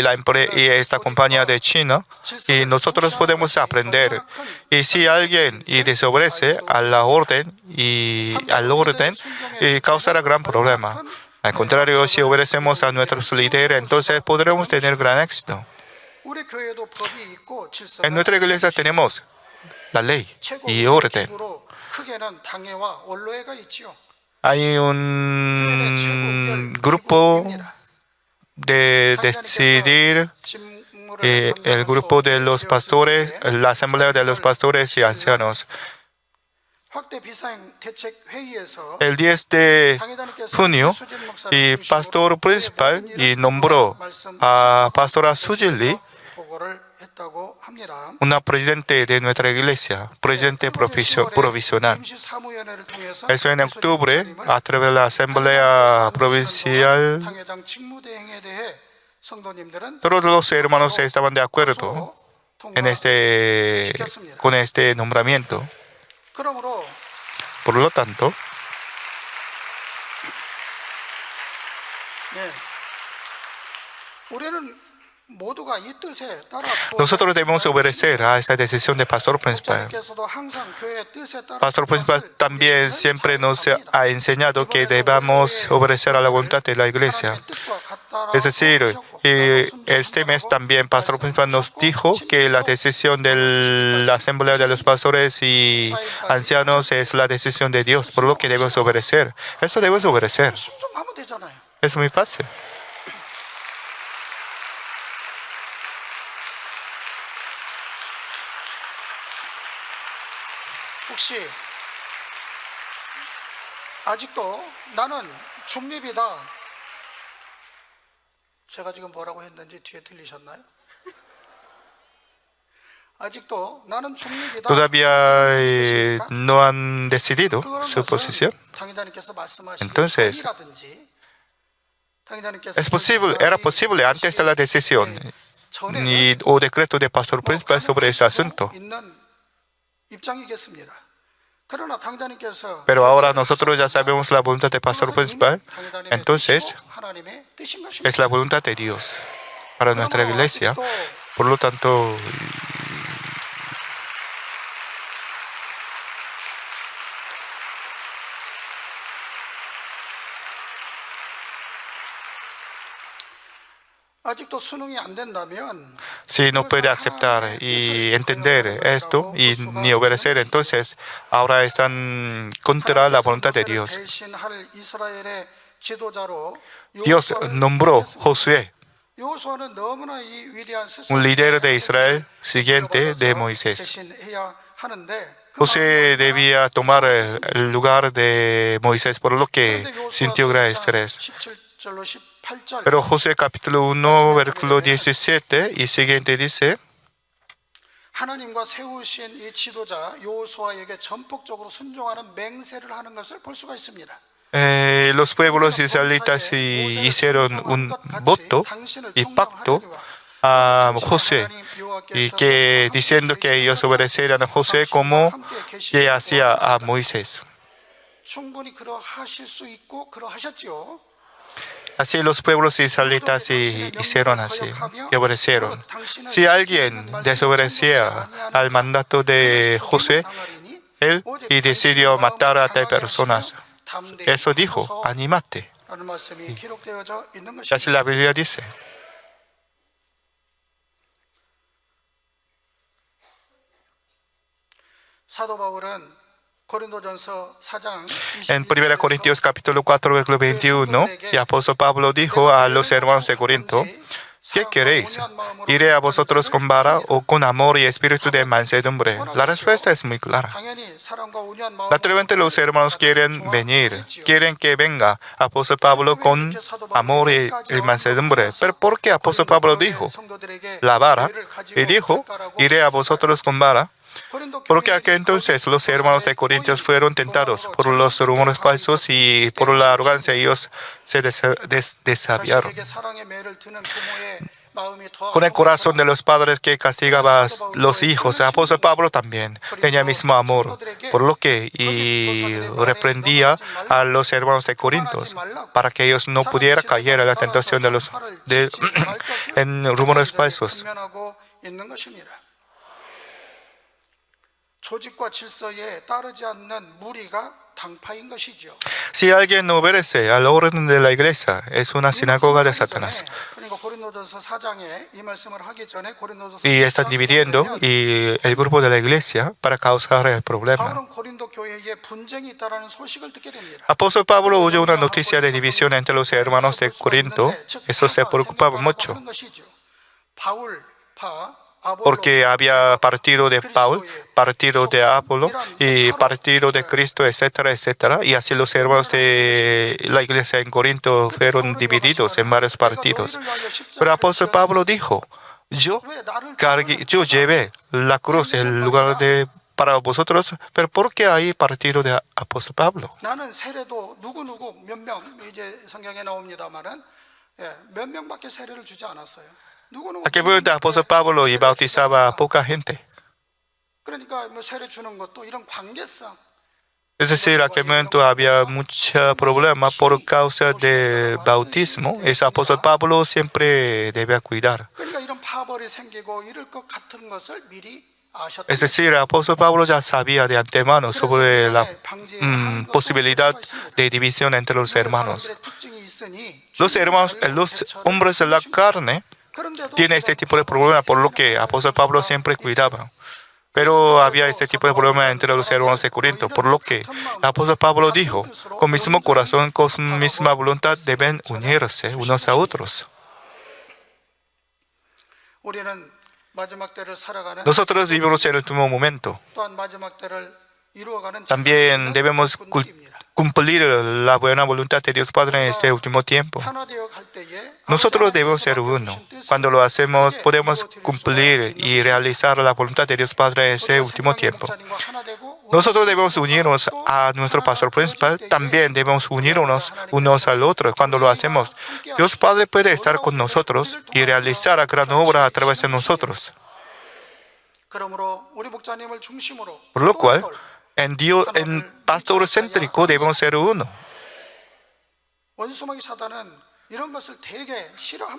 esta compañía de China, y nosotros podemos aprender. Y si alguien desobedece a la orden causará gran problema. Al contrario, si obedecemos a nuestros líderes, entonces podremos tener gran éxito. En nuestra iglesia tenemos la ley y orden. Hay un grupo de decidir, el grupo de los pastores, la asamblea de los pastores y ancianos. El 10 de junio, el pastor principal nombró a pastora Sujili una presidente de nuestra iglesia, presidente provisional. Eso en octubre, a través de la Asamblea Provincial, todos los hermanos estaban de acuerdo con este nombramiento. Por lo tanto, nosotros debemos obedecer a esa decisión del pastor principal. El pastor principal también siempre nos ha enseñado que debemos obedecer a la voluntad de la iglesia. Es decir, este mes también el pastor principal nos dijo que la decisión de la asamblea de los pastores y ancianos es la decisión de Dios, por lo que debemos obedecer. Eso debemos obedecer. Es muy fácil. 혹시 아직도 나는 중립이다. 제가 지금 뭐라고 했는지 뒤에 들리셨나요? 아직도 나는 중립이다. Todavía no han decidido su posición. Entonces, era posible antes de la decisión o decreto del pastor principal sobre ese asunto. Pero ahora nosotros ya sabemos la voluntad del pastor principal, entonces es la voluntad de Dios para nuestra iglesia. Por lo tanto, si no puede aceptar y entender esto y ni obedecer, entonces ahora están contra la voluntad de Dios. Dios nombró Josué, un líder de Israel siguiente de Moisés. Josué debía tomar el lugar de Moisés, por lo que sintió gran estrés. 17절로 18절. Pero Josué capítulo 1, versículo 17 y siguiente dice, 하나님과 세우신 이 지도자 여호수아에게 전폭적으로 순종하는 맹세를 하는 것을 볼 수가 있습니다. los pueblos israelitas hicieron un voto y pacto a Josué, y que diciendo que ellos obedecerían a Josué como que hacía a Moisés. 충분히 그러하실 수 있고 그러하셨지요. Así los pueblos israelitas hicieron así y obedecieron. Si alguien desobedecía al mandato de Josué, él y decidió matar a tal personas. Eso dijo, anímate. 라는 말씀이 기록되어져 있는 Así 것입니다. la Biblia dice. 사도 바울은 고린도전서 4장 En 1 Corintios capítulo 4, versículo 21, el apóstol Pablo dijo a los hermanos de Corinto, ¿qué queréis? ¿Iré a vosotros con vara o con amor y espíritu de mansedumbre? La respuesta es muy clara. 당연히 사랑과 온유한 마음으로 Naturalmente los hermanos quieren venir, quieren que venga apóstol Pablo con amor y mansedumbre. Pero ¿por qué apóstol Pablo dijo la vara? Y dijo, iré a vosotros con vara. Porque aquel entonces los hermanos de Corintios fueron tentados por los rumores falsos y por la arrogancia ellos se desaviaron. Con el corazón de los padres que castigaba a los hijos, el apóstol Pablo también tenía el mismo amor, por lo que reprendía a los hermanos de Corintios para que ellos no pudieran caer en la tentación en rumores falsos. 조직과 질서에 따르지 않는 무리가 당파인 것이죠. Si alguien no obedece al orden de la iglesia, es una sinagoga de Satanás. 그러니까 고린도전서 4장에 이 말씀을 하기 전에 고린도전서 Y están dividiendo y el grupo de la iglesia para causar el problema. 바울은 고린도 교회에 분쟁이 있다라는 소식을 듣게 됩니다. Apóstol Pablo oyó una noticia de división entre los hermanos de Corinto. Eso se preocupaba mucho, porque había partido de Paul, partido de Apolo y partido de Cristo, etcétera, etcétera. Y así los hermanos de la iglesia en Corinto fueron divididos en varios partidos. Pero el apóstol Pablo dijo, yo llevé la cruz en lugar de para vosotros, pero ¿por qué hay partido de apóstol Pablo? 나는 세례도 누구 몇 명 이제 성경에 나옵니다만은 몇 명밖에 세례를 주지 않았어요. Aquel momento el apóstol Pablo y bautizaba a poca gente. 그러니까 뭐 세례 주는 것도 이런 관계성. Es decir, aquel momento había mucho problema por causa del bautismo. El apóstol Pablo siempre debía cuidar. 그러니까 이런 파벌이 생기고 이럴 것 같은 것을 미리 아셨던. Es decir, el apóstol Pablo ya sabía de antemano sobre la posibilidad de división entre los hermanos. Los hombres de la carne tienen este tipo de problema, por lo que el apóstol Pablo siempre cuidaba. Pero había este tipo de problema entre los hermanos de Corinto, por lo que el apóstol Pablo dijo, con mismo corazón, con misma voluntad deben unirse unos a otros. Nosotros vivimos en el último momento. También debemos cumplir la buena voluntad de Dios Padre en este último tiempo. Nosotros debemos ser uno. Cuando lo hacemos, podemos cumplir y realizar la voluntad de Dios Padre en este último tiempo. Nosotros debemos unirnos a nuestro pastor principal. También debemos unirnos unos al otro. Cuando lo hacemos, Dios Padre puede estar con nosotros y realizar la gran obra a través de nosotros. Por lo cual, en pastor céntrico debemos ser uno.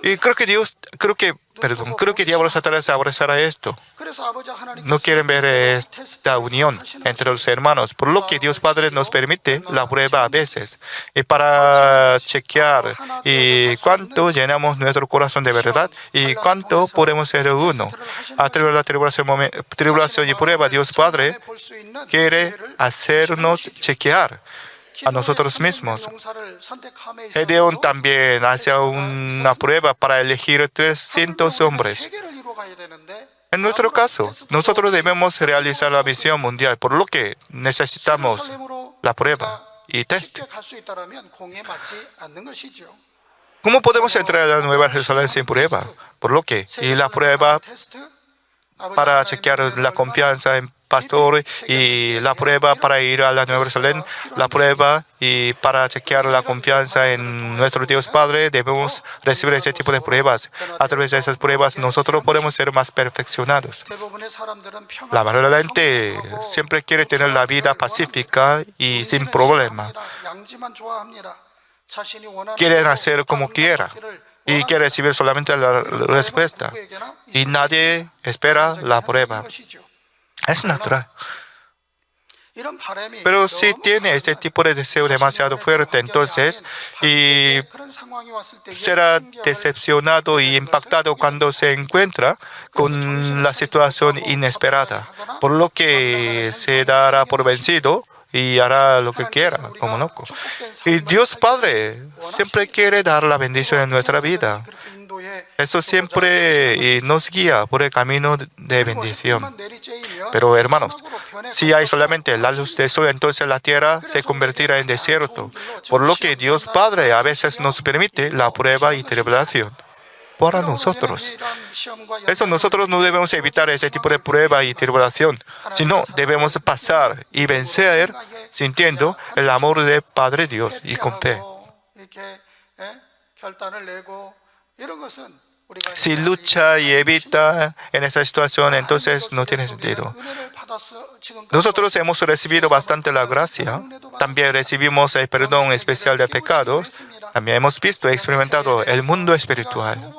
Y creo que diablo Satanás abrazará esto. No quieren ver esta unión entre los hermanos, por lo que Dios Padre nos permite la prueba a veces. Y para chequear y cuánto llenamos nuestro corazón de verdad y cuánto podemos ser uno. A través de la tribulación y prueba, Dios Padre quiere hacernos chequear a nosotros mismos. Gedeón también hace una prueba para elegir 300 hombres. En nuestro caso, nosotros debemos realizar la misión mundial, por lo que necesitamos la prueba y test. ¿Cómo podemos entrar a la Nueva Jerusalén sin prueba? Por lo que, y la prueba para chequear la confianza en pastor y la prueba para ir a la Nueva Jerusalén, la prueba y para chequear la confianza en nuestro Dios Padre, debemos recibir ese tipo de pruebas. A través de esas pruebas nosotros podemos ser más perfeccionados. La mayoría de la gente siempre quiere tener la vida pacífica y sin problema. Quieren hacer como quiera y quiere recibir solamente la respuesta. Y nadie espera la prueba. Es natural. Pero si tiene este tipo de deseo demasiado fuerte, entonces y será decepcionado y impactado cuando se encuentra con la situación inesperada, por lo que se dará por vencido y hará lo que quiera, como loco. Y Dios Padre siempre quiere dar la bendición en nuestra vida. Eso siempre nos guía por el camino de bendición. Pero hermanos, si hay solamente la luz del sol, entonces la tierra se convertirá en desierto. Por lo que Dios Padre a veces nos permite la prueba y tribulación para nosotros. Eso nosotros no debemos evitar ese tipo de prueba y tribulación, sino debemos pasar y vencer sintiendo el amor del Padre Dios y con fe. Si lucha y evita en esa situación, entonces no tiene sentido. Nosotros hemos recibido bastante la gracia. También recibimos el perdón especial de pecados. También hemos visto y experimentado el mundo espiritual.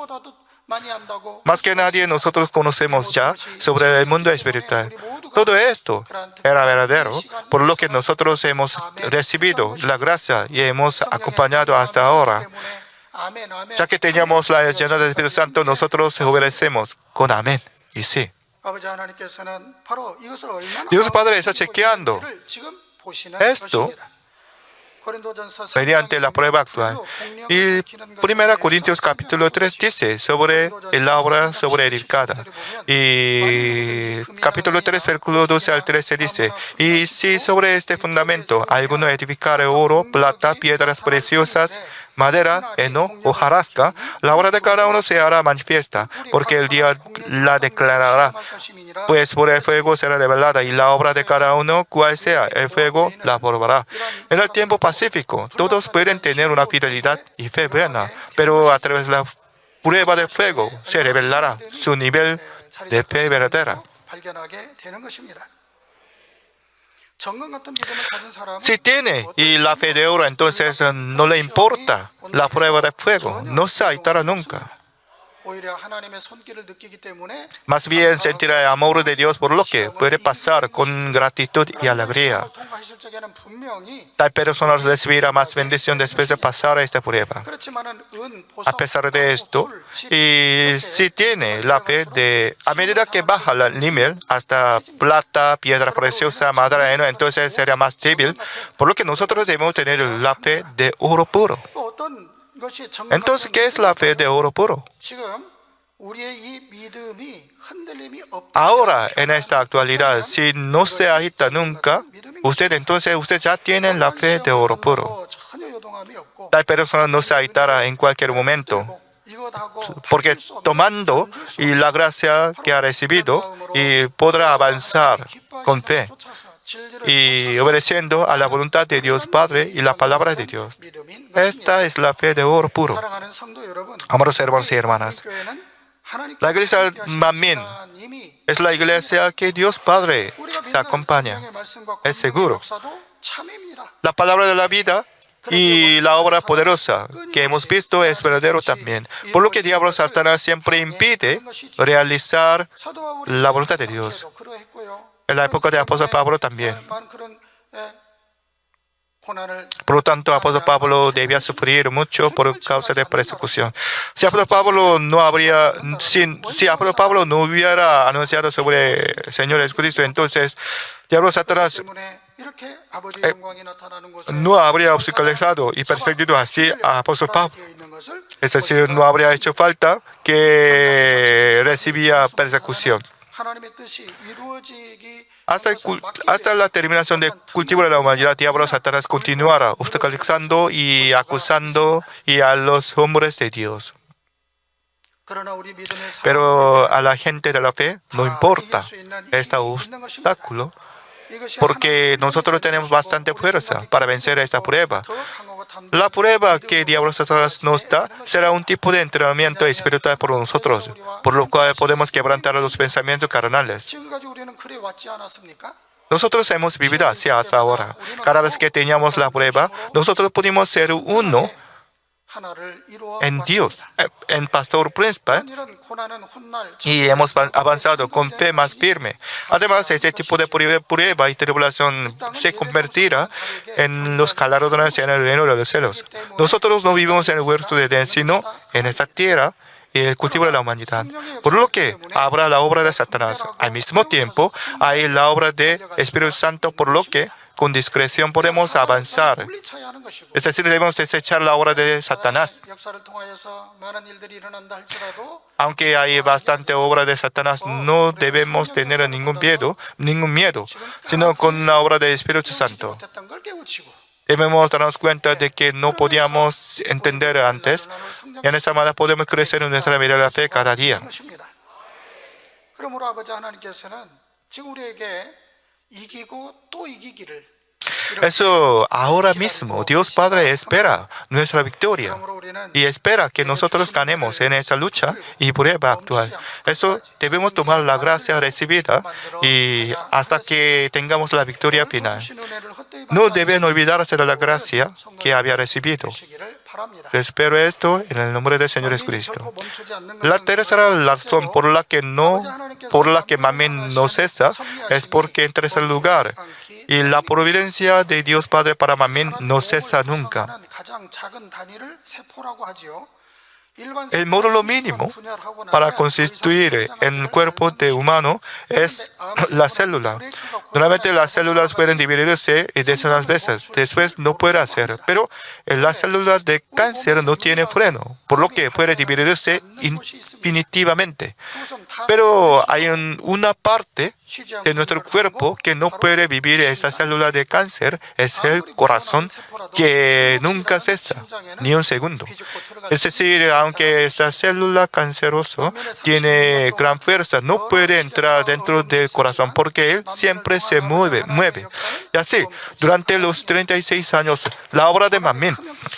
Más que nadie, nosotros conocemos ya sobre el mundo espiritual. Todo esto era verdadero, por lo que nosotros hemos recibido la gracia y hemos acompañado hasta ahora. Ya que teníamos la llenura del Espíritu Santo, nosotros obedecemos con amén. Y sí. Dios Padre está chequeando esto mediante la prueba actual. Y 1 Corintios capítulo 3 dice sobre la obra sobre edificada. Y capítulo 3, versículo 12 al 13 dice, y si sobre este fundamento alguno edificare oro, plata, piedras preciosas, madera, heno, hojarasca, la obra de cada uno se hará manifiesta, porque el día la declarará, pues por el fuego será revelada, y la obra de cada uno, cual sea, el fuego la probará. En el tiempo pacífico, todos pueden tener una fidelidad y fe buena, pero a través de la prueba de fuego se revelará su nivel de fe verdadera. Si tiene y la fe de oro, entonces no le importa la prueba de fuego, no se agitará nunca. Más bien sentirá el amor de Dios, por lo que puede pasar con gratitud y alegría. Tal persona recibirá más bendición después de pasar esta prueba. A pesar de esto, y si tiene la fe a medida que baja el nivel hasta plata, piedra preciosa, madera, heno, entonces será más débil, por lo que nosotros debemos tener la fe de oro puro. Entonces, ¿qué es la fe de oro puro? Ahora, en esta actualidad, si no se agita nunca, usted ya tiene la fe de oro puro. Tal persona no se agitará en cualquier momento, porque tomando y la gracia que ha recibido, y podrá avanzar con fe y obedeciendo a la voluntad de Dios Padre y la palabra de Dios. Esta es la fe de oro puro. Amados hermanos y hermanas, la iglesia Manmin es la iglesia que Dios Padre se acompaña. Es seguro. La palabra de la vida y la obra poderosa que hemos visto es verdadero también. Por lo que el diablo Satanás siempre impide realizar la voluntad de Dios. En la época de apóstol Pablo también. Por lo tanto, apóstol Pablo debía sufrir mucho por causa de persecución. Si apóstol Pablo no hubiera anunciado sobre el Señor Jesucristo, entonces diablo Satanás no habría obstaculizado y perseguido así a apóstol Pablo. Es decir, no habría hecho falta que recibía persecución. 하나님의 뜻이 이루어지기 hasta la terminación del cultivo de la humanidad, diablo Satanás continuará obstaculizando y acusando a los hombres de Dios. 그러나 우리 믿음의 Pero a la gente de la fe no importa este obstáculo, porque nosotros tenemos bastante fuerza para vencer esta prueba. La prueba que diablo Satanás nos da será un tipo de entrenamiento espiritual por nosotros, por lo cual podemos quebrantar los pensamientos carnales. 지금까지 우리는 그래 왔지 않았습니까? Nosotros hemos vivido así hasta ahora. Cada vez que teníamos la prueba, nosotros pudimos ser uno 하나를 이루어 en Dios, en Pastor Principal, 이런 고난은 훗날 y hemos avanzado con fe más firme. Además, ese tipo de prueba y tribulación se convertirá en los galardones en el reino de los cielos. Nosotros no vivimos en el huerto de Edén, sino en esa tierra y el cultivo de la humanidad. Por lo que habrá la obra de Satanás. Al mismo tiempo, hay la obra del Espíritu Santo, por lo que con discreción podemos avanzar. 물리쳐야 하는 것이고 Es decir, debemos desechar la obra de Satanás. 역사를 통하여서 많은 일들이 일어난다 할지라도 Aunque hay bastante obra de Satanás, no debemos tener ningún miedo, sino con la obra del Espíritu Santo. 못했던 걸 깨우치고 Debemos darnos cuenta de que no podíamos entender antes, y en esta manera podemos crecer en nuestra vida de la fe cada día. 것입니다. 그러므로 아버지 하나님께서는 지금 우리에게 이기고 또 이기기를 Eso ahora mismo Dios Padre espera nuestra victoria 그러므로 우리는 y espera que nosotros ganemos en esa lucha y prueba actual. Eso debemos tomar la gracia recibida y hasta que tengamos la victoria final. 주신 은혜를 헛되이 No deben olvidarse de la gracia que había recibido. 받으시기를 바랍니다. Espero esto en el nombre del Señor Jesucristo. 결코 멈추지 않는 La 것은 tercera razón por la que Mamín no cesa es porque en tercer lugar, y la providencia de Dios Padre para Mamín no cesa nunca. 가장 작은 단위를 세포라고 하지요. El módulo mínimo para constituir el cuerpo de humano es la célula. Normalmente las células pueden dividirse decenas de veces, después no puede hacer, pero la célula de cáncer no tiene freno, por lo que puede dividirse infinitivamente. Pero hay una parte de nuestro cuerpo que no puede vivir esa célula de cáncer, es el corazón, que nunca cesa, ni un segundo. Es decir, aunque esta célula cancerosa tiene gran fuerza, no puede entrar dentro del corazón porque él siempre se mueve. Y así, durante los 36 años, la obra de Mamín,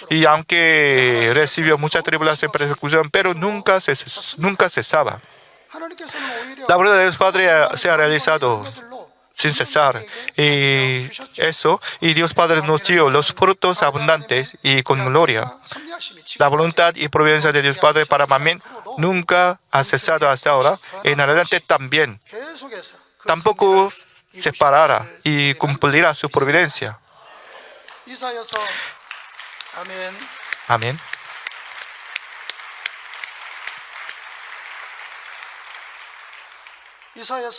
y aunque recibió mucha tribulación y persecución, pero nunca cesaba. La obra de Dios Padre se ha realizado sin cesar. Y Dios Padre nos dio los frutos abundantes y con gloria. La voluntad y providencia de Dios Padre para Mamín nunca ha cesado hasta ahora. En adelante también. Tampoco se parará y cumplirá su providencia. Amén.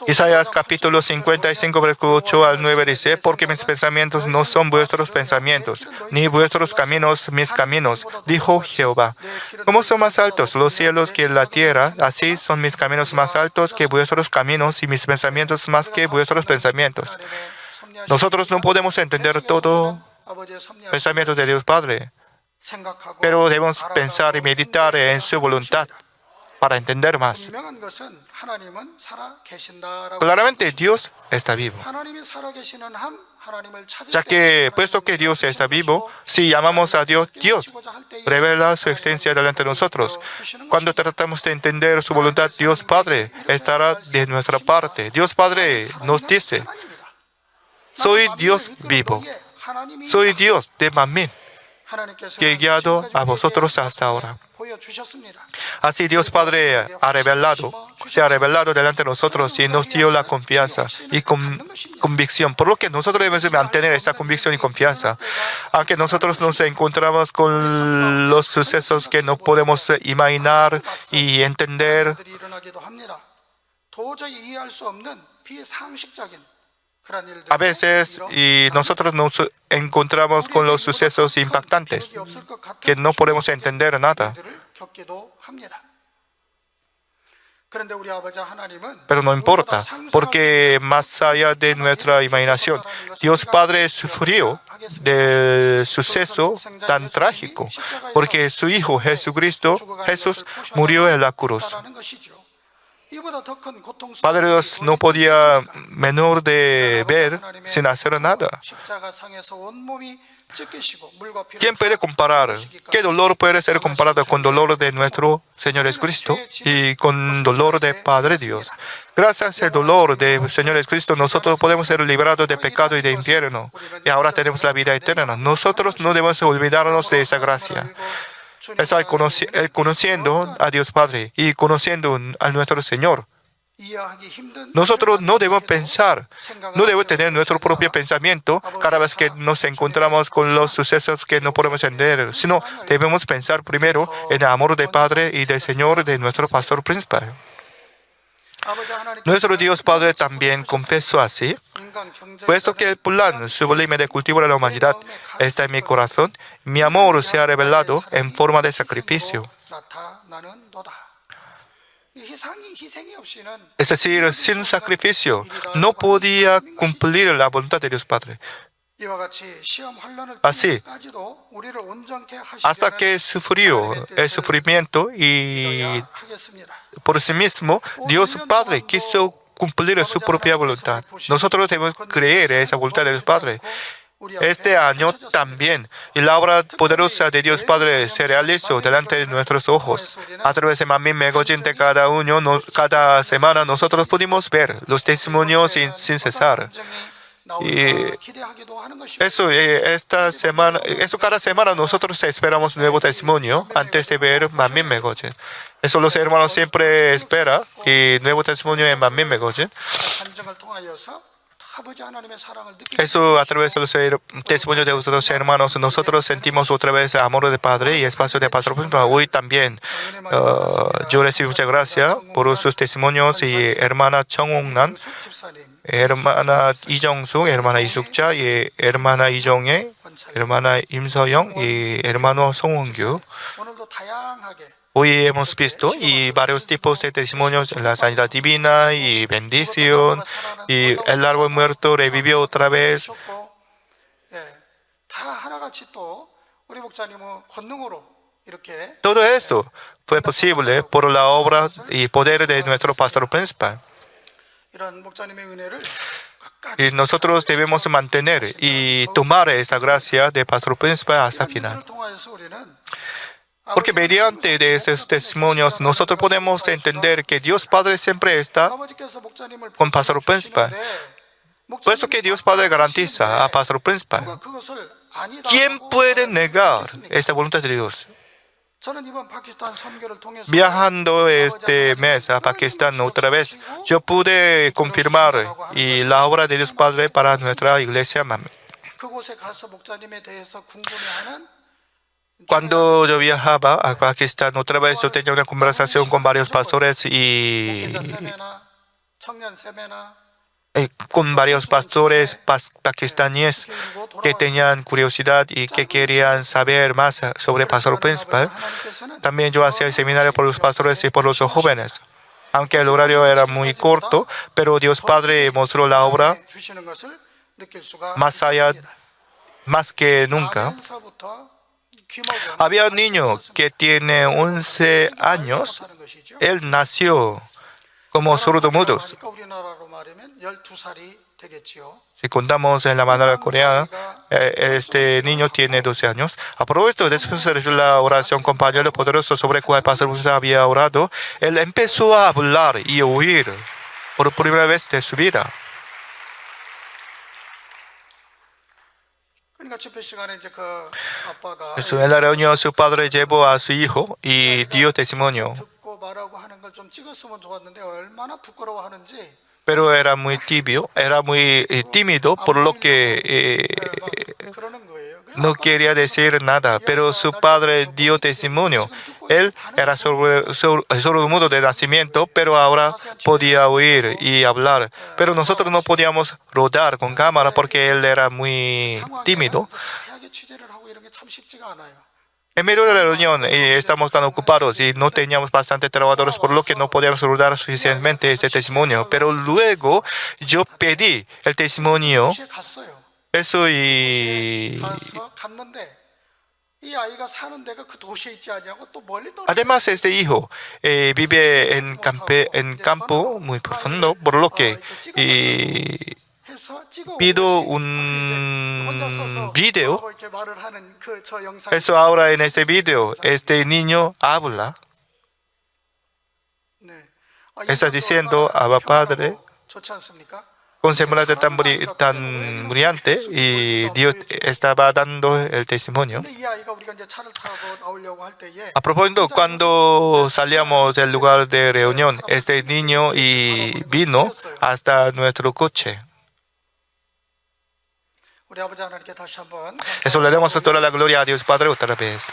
Isaías capítulo 55, versículo 8 al 9 dice: porque mis pensamientos no son vuestros pensamientos, ni vuestros caminos mis caminos, dijo Jehová. Como son más altos los cielos que la tierra, así son mis caminos más altos que vuestros caminos y mis pensamientos más que vuestros pensamientos. Nosotros no podemos entender todo el pensamiento de Dios Padre, pero debemos pensar y meditar en su voluntad para entender más. Claramente Dios está vivo. Ya que, puesto que Dios está vivo, si llamamos a Dios, Dios revela su existencia delante de nosotros. Cuando tratamos de entender su voluntad, Dios Padre estará de nuestra parte. Dios Padre nos dice: soy Dios vivo, soy Dios de Mamín, que he guiado a vosotros hasta ahora. Así Dios Padre se ha revelado delante de nosotros y nos dio la confianza y convicción. Por lo que nosotros debemos mantener esta convicción y confianza. Aunque nosotros nos encontramos con los sucesos que no podemos imaginar y entender, a veces nosotros nos encontramos con los sucesos impactantes que no podemos entender nada. 그런데 우리 아버지 하나님은 Pero no importa, porque más allá de nuestra imaginación, Dios Padre sufrió del suceso tan trágico, porque su Hijo Jesucristo, Jesús, murió en la cruz. Padre Dios no podía menor de ver sin hacer nada. ¿Quién puede comparar? ¿Qué dolor puede ser comparado con dolor de nuestro Señor Jesucristo y con dolor de Padre Dios? Gracias al dolor de Señor Jesucristo, nosotros podemos ser liberados de pecado y de infierno. Y ahora tenemos la vida eterna. Nosotros no debemos olvidarnos de esa gracia. Eso es conociendo a Dios Padre y conociendo a nuestro Señor. Nosotros no debemos pensar, no debemos tener nuestro propio pensamiento cada vez que nos encontramos con los sucesos que no podemos entender, sino debemos pensar primero en el amor del Padre y del Señor de nuestro pastor principal. Nuestro Dios Padre también confesó así: puesto que el plan sublime de cultivo de la humanidad está en mi corazón, mi amor se ha revelado en forma de sacrificio. Es decir, sin sacrificio no podía cumplir la voluntad de Dios Padre. Así, hasta que sufrió el sufrimiento y por sí mismo, Dios Padre quiso cumplir su propia voluntad. Nosotros debemos creer en esa voluntad de Dios Padre. Este año también, la obra poderosa de Dios Padre se realizó delante de nuestros ojos. A través de Manmin Megojin de cada semana, nosotros pudimos ver los testimonios sin cesar. Y eso cada semana nosotros esperamos un nuevo testimonio antes de ver Manmin Megojin. Eso los hermanos siempre esperan, y nuevo testimonio en Manmin Megojin. Eso a través de los testimonios de otros hermanos, nosotros sentimos otra vez el amor del Padre y espacio de Pastor. Hoy también yo recibo muchas gracias por sus testimonios, y hermana Chong-Ong-Nan, hermana Lee-Jong-Suk, hermana Isukcha, y hermana Lee-Jong-Hye, hermana Im So-Young y hermano Song Won-Gyu. Hoy hemos visto y varios tipos de testimonios: la sanidad divina y bendición, y el árbol muerto revivió otra vez. Todo esto fue posible por la obra y poder de nuestro pastor principal. Y nosotros debemos mantener y tomar esa gracia de pastor principal hasta el final. Porque mediante de esos testimonios nosotros podemos entender que Dios Padre siempre está con pastor principal. Puesto que Dios Padre garantiza a pastor principal, ¿quién puede negar esta voluntad de Dios? Viajando este mes a Pakistán otra vez, yo pude confirmar y la obra de Dios Padre para nuestra iglesia. Cuando yo viajaba a Pakistán otra vez, yo tenía una conversación con varios pastores y con varios pastores pakistaníes que tenían curiosidad y que querían saber más sobre el pastor principal. También yo hacía el seminario por los pastores y por los jóvenes. Aunque el horario era muy corto, pero Dios Padre mostró la obra más allá, más que nunca. Había un niño que tiene 11 años. Él nació como sordomudo. Si contamos en la manera coreana, este niño tiene 12 años. Aprovecho después de la oración con pañuelo poderoso sobre el cual el pastor había orado, él empezó a hablar y oír por primera vez de su vida. En la reunión, su padre llevó a su hijo y dio testimonio. Pero era muy tibio, era muy tímido, por lo que no quería decir nada. Pero su padre dio testimonio. Él era sordomudo de nacimiento, pero ahora podía oír y hablar. Pero nosotros no podíamos rodar con cámara porque él era muy tímido. En medio de la reunión estamos tan ocupados y no teníamos bastantes trabajadores, por lo que no podíamos saludar suficientemente ese testimonio. Pero luego yo pedí el testimonio, 도시에 갔어요. eso y 가서 갔는데 이 아이가 사는 데가 그 도시에 있지 않냐고 또 멀리 떨어져. además este hijo vive en campo muy profundo, por lo que 해서 찍어 pido 혼자 서서 un video. 이렇게 말을 하는 그 저 영상. Eso ahora en este video, este niño habla. 네. Está diciendo, Abba Padre, 좋지 않습니까? con semblante tan brillante, y Dios estaba dando el testimonio. 근데 이 아이가 우리가 이제 차를 타고 나오려고 할 때에 A propósito, cuando salíamos del lugar de reunión, este niño vino hasta nuestro coche. 우리 아버지 하나님께 다시 한번 Eso le damos toda la gloria a Dios Padre otra vez.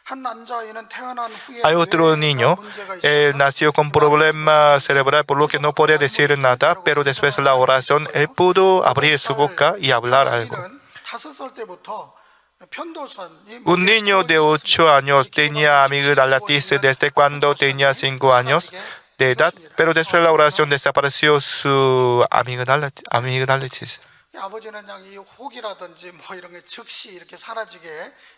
한 남자아이는 태어난 후에 Hay otro niño, él nació con problema cerebral, por lo que no podía decir nada, pero después de la oración, él pudo abrir su boca y hablar algo. 5살 때부터 편도선이 Un niño de 8 años tenía amigdalitis desde cuando tenía 5 años de edad, pero después de la oración desapareció su amigdalitis. 아버지는 그냥 이 혹이라든지 뭐 이런 게 즉시 이렇게 사라지게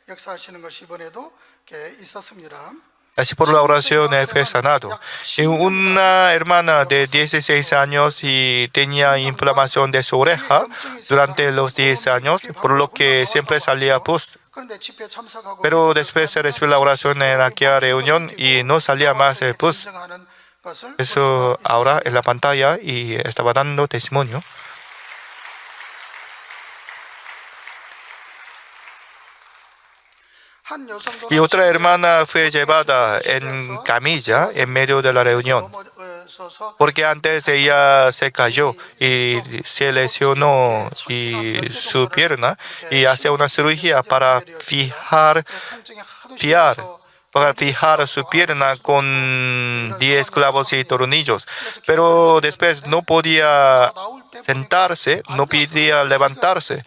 역사하시는 것이 이번에도 이렇게 있었습니다. Así por la oración él fue sanado. Y una hermana de 16 años y tenía inflamación de su oreja durante los 10 años, por lo que siempre salía pus. 그런데 집회에 참석하고 Pero después se recibió la oración en aquella reunión y no salía más el pus. 인정하는 것을 Eso ahora en la pantalla y estaba dando testimonio. 한 여성도 Y otra hermana fue llevada en camilla en medio de la reunión, 넘어져서 porque antes ella se cayó y se lesionó y su pierna y hace una cirugía para fijar 통증이 하도 fijar, 심해서 para fijar su pierna con 10 clavos y tornillos. Pero después no podía sentarse, no podía levantarse.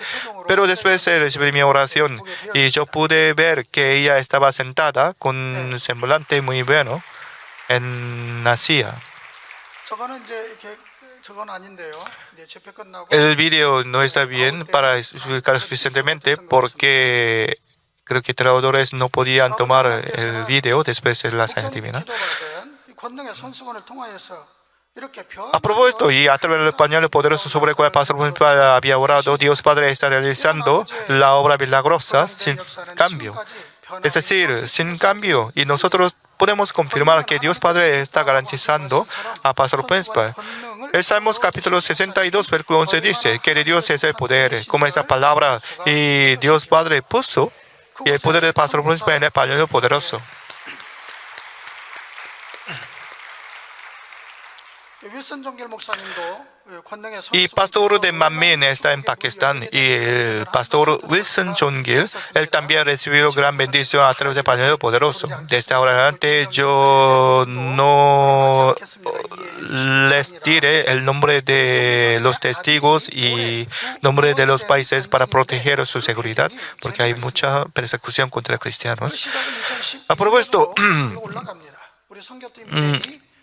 Pero después recibí mi oración y yo pude ver que ella estaba sentada con un semblante muy bueno en la silla. 저거는 이제 이렇게 저건 아닌데요. 이제 집회 끝나고 El video no está bien para explicar suficientemente porque creo que trabajadores no podían tomar el video después de la señal divina. 이 권능의 손수건을 통하여서 이렇게 A propósito, y a través del pañuelo poderoso sobre el cual el pastor principal había orado, Dios Padre está realizando la obra milagrosa sin cambio. Es decir, sin cambio. Y nosotros podemos confirmar que Dios Padre está garantizando a pastor principal. El Salmos capítulo 62, versículo 11 dice que de Dios es el poder. Como esa palabra y Dios Padre puso y el poder del pastor principal en el pañuelo poderoso. 윌슨 종길 목사님도 권능의 Y pastor de Manmin está en Pakistán y el pastor Wilson John Gill, él también recibió gran bendición a través del pañuelo poderoso. Desde ahora en adelante yo no les diré el nombre de los testigos y nombre de los países para proteger su seguridad, porque hay mucha persecución contra cristianos. A propósito,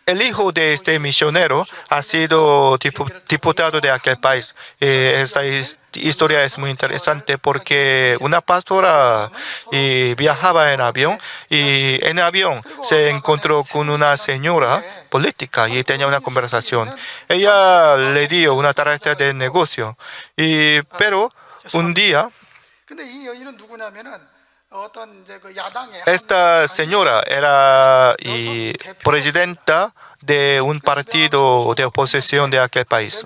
el hijo de este misionero ha sido diputado de aquel país. Esta historia es muy interesante porque una pastora viajaba en avión y en el avión se encontró con una señora política y tenía una conversación. Ella le dio una tarjeta de negocio, pero un día esta señora era presidenta de un partido de oposición de aquel país.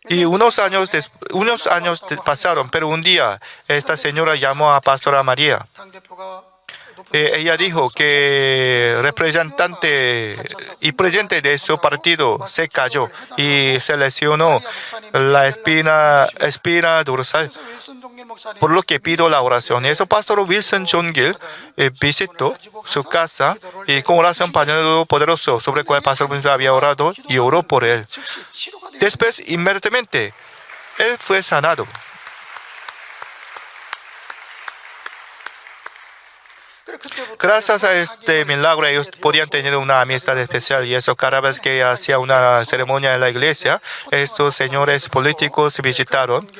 Y unos años pasaron, pero un día esta señora llamó a Pastora María ella dijo que el representante y presidente de su partido se cayó y se lesionó la espina dorsal, por lo que pido la oración. Eso pastor Wilson John-Gil visitó su casa y con oración poderoso sobre el cual el pastor Wilson había orado y oró por él. Después, inmediatamente, él fue sanado. Gracias a este milagro, ellos podían tener una amistad especial y eso cada vez que hacía una ceremonia en la iglesia, estos señores políticos visitaron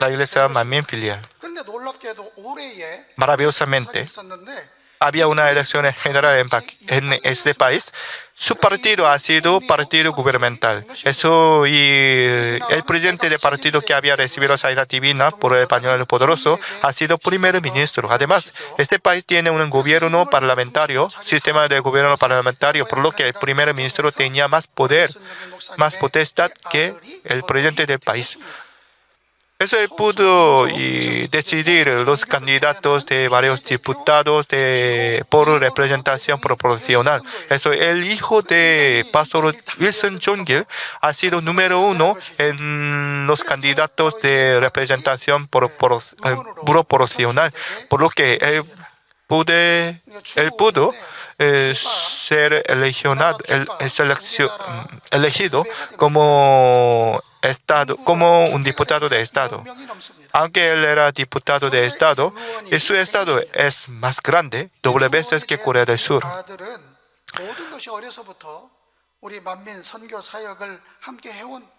la iglesia Manmin filial. Maravillosamente, había una elección general en este país. Su partido ha sido partido gubernamental. Eso y el presidente del partido que había recibido sanidad divina por el pañuelo poderoso ha sido primer ministro. Además, este país tiene un gobierno parlamentario, sistema de gobierno parlamentario, por lo que el primer ministro tenía más poder, más potestad que el presidente del país. Eso pudo decidir los candidatos de varios diputados por representación proporcional. Eso, el hijo de Pastor Wilson John-Gil ha sido número 1 en los candidatos de representación proporcional, por lo que él pudo ser elegido como un diputado de Estado. Aunque él era diputado de Estado, su Estado es más grande, doble veces que Corea del Sur.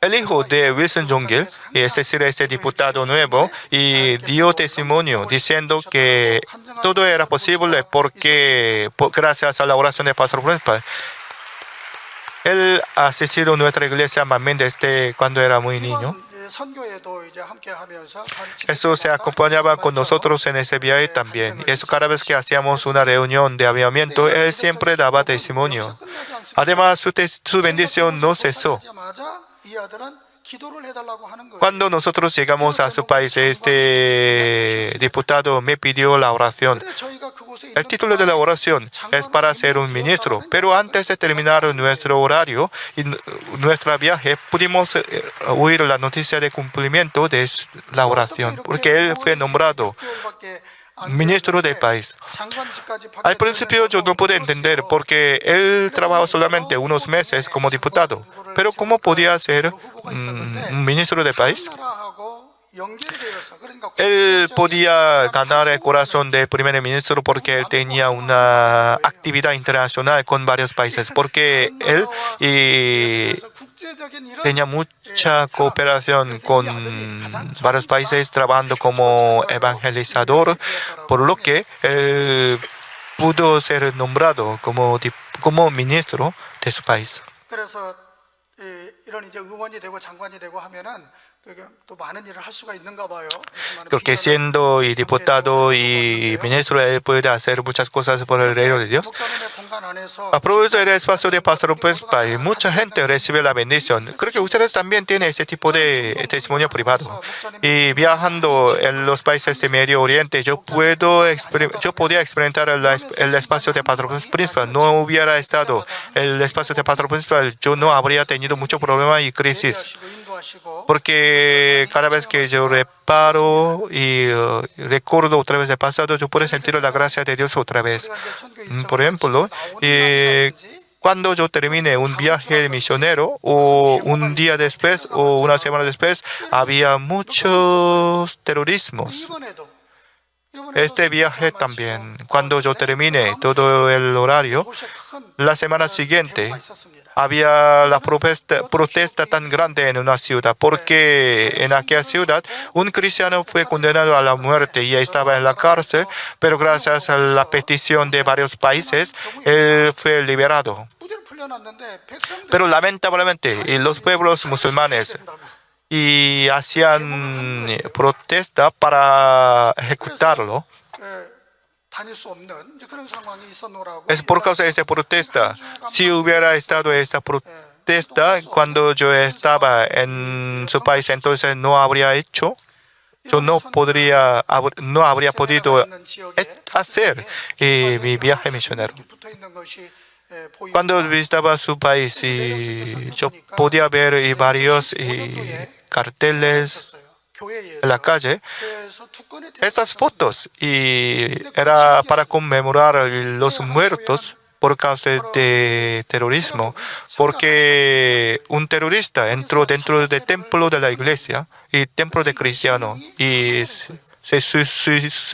El hijo de Wilson Jong-il, es decir, este diputado nuevo, y dio testimonio diciendo que todo era posible porque gracias a la oración del pastor principal. Él ha asistido a nuestra iglesia Manmin desde cuando era muy niño. Eso se acompañaba con nosotros en ese viaje también. Y eso cada vez que hacíamos una reunión de avivamiento, él siempre daba testimonio. Además, su bendición no cesó. Cuando nosotros llegamos a su país, este diputado me pidió la oración. El título de la oración es para ser un ministro, pero antes de terminar nuestro horario y nuestro viaje, pudimos oír la noticia de cumplimiento de la oración, porque él fue nombrado ministro del país. Al principio yo no pude entender porque él trabajó solamente unos meses como diputado, pero ¿cómo podía ser un ministro del país? Él podía ganar el corazón del primer ministro porque él tenía una actividad internacional con varios países, porque él tenía mucha cooperación con varios países trabajando como evangelizador, por lo que él pudo ser nombrado como ministro de su país. Creo que siendo diputado y ministro, él puede hacer muchas cosas por el reino de Dios. Aprovecho el espacio de pastor principal. Mucha gente recibe la bendición. Creo que ustedes también tienen este tipo de testimonio privado. Y viajando en los países de Medio Oriente, yo podía experimentar el espacio de pastor principal. No hubiera estado el espacio de pastor principal, yo no habría tenido mucho problema y crisis. Porque cada vez que yo reparo y recuerdo otra vez el pasado, yo puedo sentir la gracia de Dios otra vez. Por ejemplo, cuando yo termine un viaje misionero o un día después o una semana después, había muchos terrorismos. Este viaje también, cuando yo termine todo el horario, la semana siguiente había la protesta tan grande en una ciudad, porque en aquella ciudad un cristiano fue condenado a la muerte y estaba en la cárcel, pero gracias a la petición de varios países, él fue liberado. Pero lamentablemente, los pueblos musulmanes hacían protesta para ejecutarlo. Es por causa de esta protesta. Si hubiera estado esta protesta cuando yo estaba en su país, entonces no habría hecho. yo no habría podido hacer mi viaje misionero. Cuando visitaba su país, yo podía ver varios carteles en la calle. Estas fotos era para conmemorar a los muertos por causa de terrorismo, porque un terrorista entró dentro del templo de la iglesia, y templo de cristiano, y se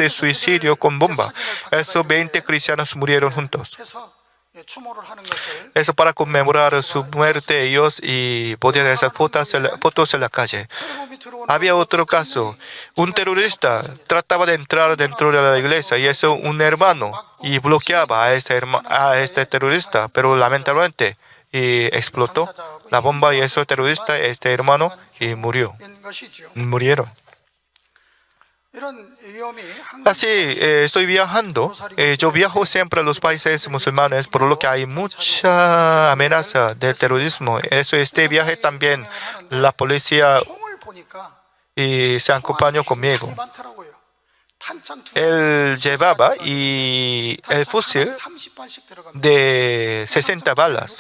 suicidó con bomba. Esos 20 cristianos murieron juntos. Eso para conmemorar su muerte ellos y podían hacer fotos en la calle. Había otro caso. Un terrorista trataba de entrar dentro de la iglesia y eso un hermano y bloqueaba a este terrorista, pero lamentablemente explotó la bomba y ese terrorista, este hermano, y murieron. Así estoy viajando. Yo viajo siempre a los países musulmanes, por lo que hay mucha amenaza de terrorismo. Este viaje también la policía se acompañó conmigo. Él llevaba el fusil de 60 balas.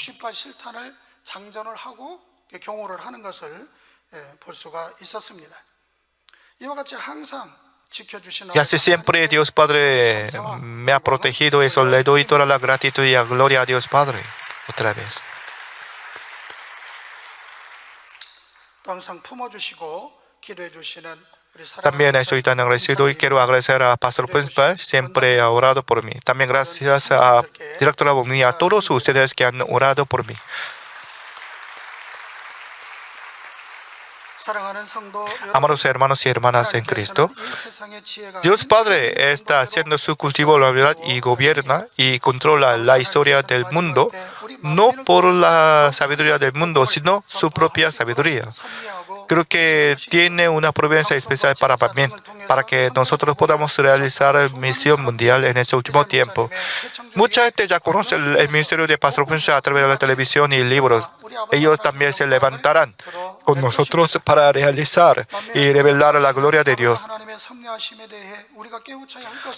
Y así siempre Dios Padre me ha protegido, eso le doy toda la gratitud y la gloria a Dios Padre. Otra vez. También estoy tan agradecido y quiero agradecer a Pastor Principal, siempre ha orado por mí. También gracias a Directora Bong y a todos ustedes que han orado por mí. Amados hermanos y hermanas en Cristo, Dios Padre está haciendo su cultivo de la verdad y gobierna y controla la historia del mundo, no por la sabiduría del mundo, sino su propia sabiduría. Creo que tiene una providencia especial para que nosotros podamos realizar misión mundial en este último tiempo. Mucha gente ya conoce el ministerio de Pastor Principal a través de la televisión y libros. Ellos también se levantarán con nosotros para realizar y revelar la gloria de Dios.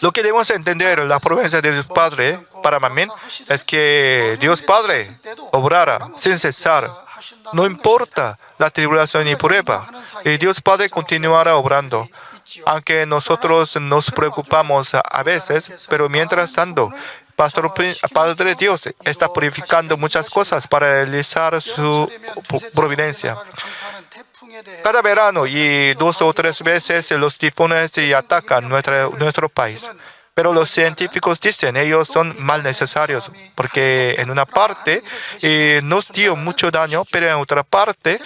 Lo que debemos entender, la providencia de Dios Padre para Manmin, es que Dios Padre obrará sin cesar. No importa la tribulación y prueba, y Dios Padre continuará obrando. Aunque nosotros nos preocupamos a veces, pero mientras tanto, Padre Dios está purificando muchas cosas para realizar su providencia. Cada verano y 2 o 3 veces los tifones atacan nuestro país. Pero los científicos dicen ellos son mal necesarios, porque en una parte nos dio mucho daño, pero en otra parte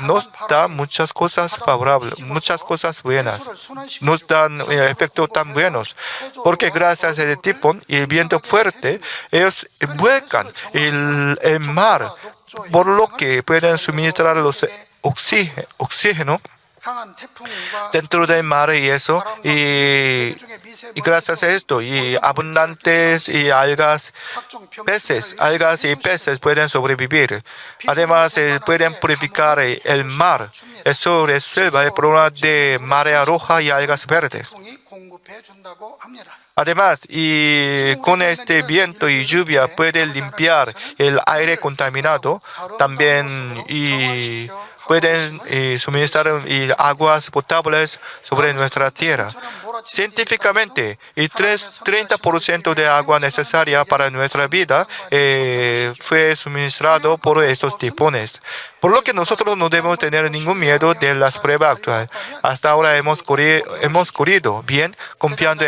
nos da muchas cosas favorables, muchas cosas buenas. Nos dan efectos tan buenos, porque gracias a ese tifón y el viento fuerte, ellos vuelcan el mar, por lo que pueden suministrar los oxígeno dentro del mar y eso, y gracias a esto, y abundantes y algas y peces pueden sobrevivir. Además, pueden purificar el mar. Eso resuelve el problema de marea roja y algas verdes. Además, y con este viento y lluvia puede limpiar el aire contaminado, también y pueden suministrar aguas potables sobre nuestra tierra. Científicamente, el 30% de agua necesaria para nuestra vida fue suministrado por estos tifones. Por lo que nosotros no debemos tener ningún miedo de las pruebas actuales. Hasta ahora hemos corrido bien, confiando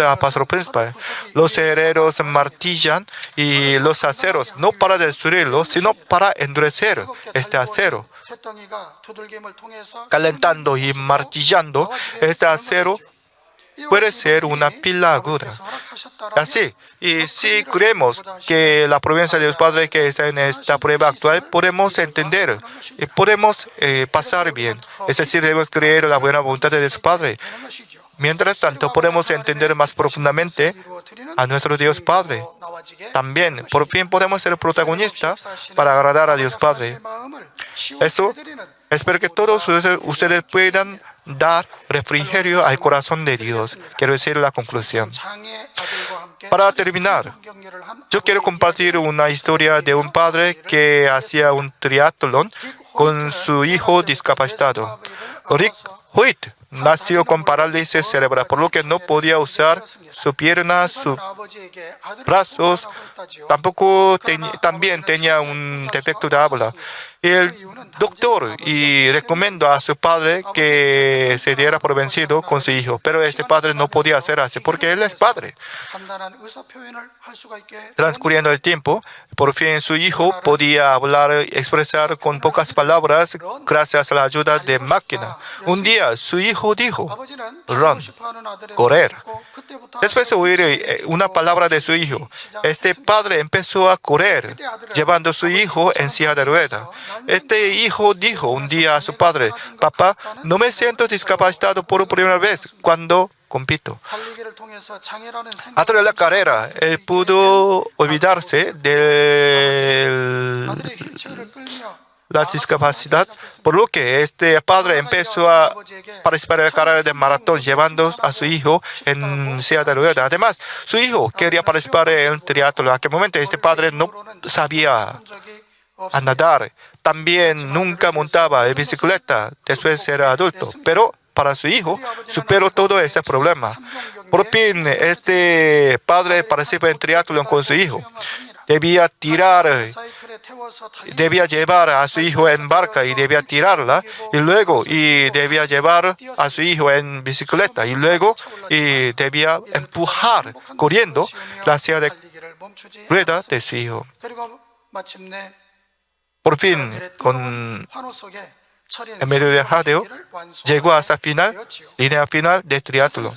a Pastor Principal. Los herreros martillan y los aceros, no para destruirlos, sino para endurecer este acero. Calentando y martillando este acero puede ser una pila aguda. Así, y si creemos que la providencia de Dios Padre que está en esta prueba actual, podemos entender y podemos pasar bien. Es decir, debemos creer la buena voluntad de Dios Padre. Mientras tanto, podemos entender más profundamente a nuestro Dios Padre. También, por fin, podemos ser protagonistas para agradar a Dios Padre. Eso, espero que todos ustedes puedan dar refrigerio al corazón de Dios. Quiero decir la conclusión. Para terminar, yo quiero compartir una historia de un padre que hacía un triatlón con su hijo discapacitado. Rick Hoyt nació con parálisis cerebral, por lo que no podía usar su pierna, sus brazos. También tenía un defecto de habla. Y el doctor recomendó a su padre que se diera por vencido con su hijo, pero este padre no podía hacer así porque él es padre. Transcurriendo el tiempo, por fin su hijo podía hablar, expresar con pocas palabras gracias a la ayuda de máquina. Un día su hijo dijo, run, correr. Después de oír una palabra de su hijo, este padre empezó a correr, llevando a su hijo en silla de ruedas. Este hijo dijo un día a su padre, papá, no me siento discapacitado por primera vez cuando compito. A través de la carrera, él pudo olvidarse de la discapacidad, por lo que este padre empezó a participar en la carrera de maratón, llevando a su hijo en silla de ruedas. Además, su hijo quería participar en el triatlón. En aquel momento, este padre no sabía a nadar. También nunca montaba en bicicleta después de ser adulto. Pero para su hijo, superó todo este problema. Por fin, este padre participa en triatlón con su hijo. Debía llevar a su hijo en barca y debía tirarla, y debía llevar a su hijo en bicicleta, y luego debía empujar corriendo la silla de ruedas de su hijo. Por fin, en medio de jadeo, llegó hasta línea final de triatlón.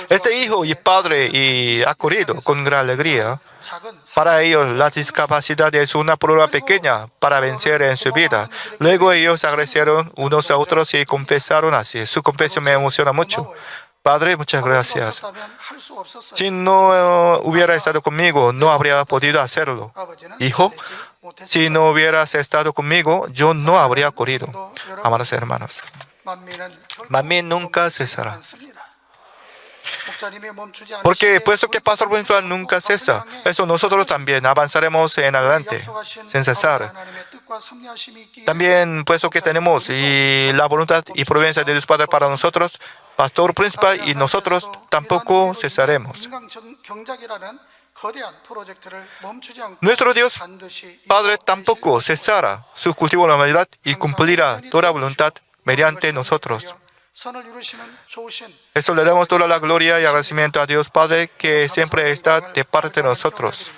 Este hijo y padre ha corrido con gran alegría. Para ellos, la discapacidad es una prueba pequeña para vencer en su vida. Luego ellos agradecieron unos a otros y confesaron así. Su confesión me emociona mucho. Padre, muchas gracias. Si no hubiera estado conmigo, no habría podido hacerlo. Hijo, si no hubieras estado conmigo, yo no habría corrido. Amados hermanos, Manmin nunca cesará. Porque puesto que Pastor Principal nunca cesa, eso nosotros también avanzaremos en adelante, sin cesar. También puesto que tenemos la voluntad y providencia de Dios Padre para nosotros, Pastor Principal y nosotros tampoco cesaremos. Nuestro Dios Padre tampoco cesará su cultivo de la humanidad y cumplirá toda voluntad mediante nosotros. Eso le damos toda la gloria y agradecimiento a Dios Padre que siempre está de parte de nosotros.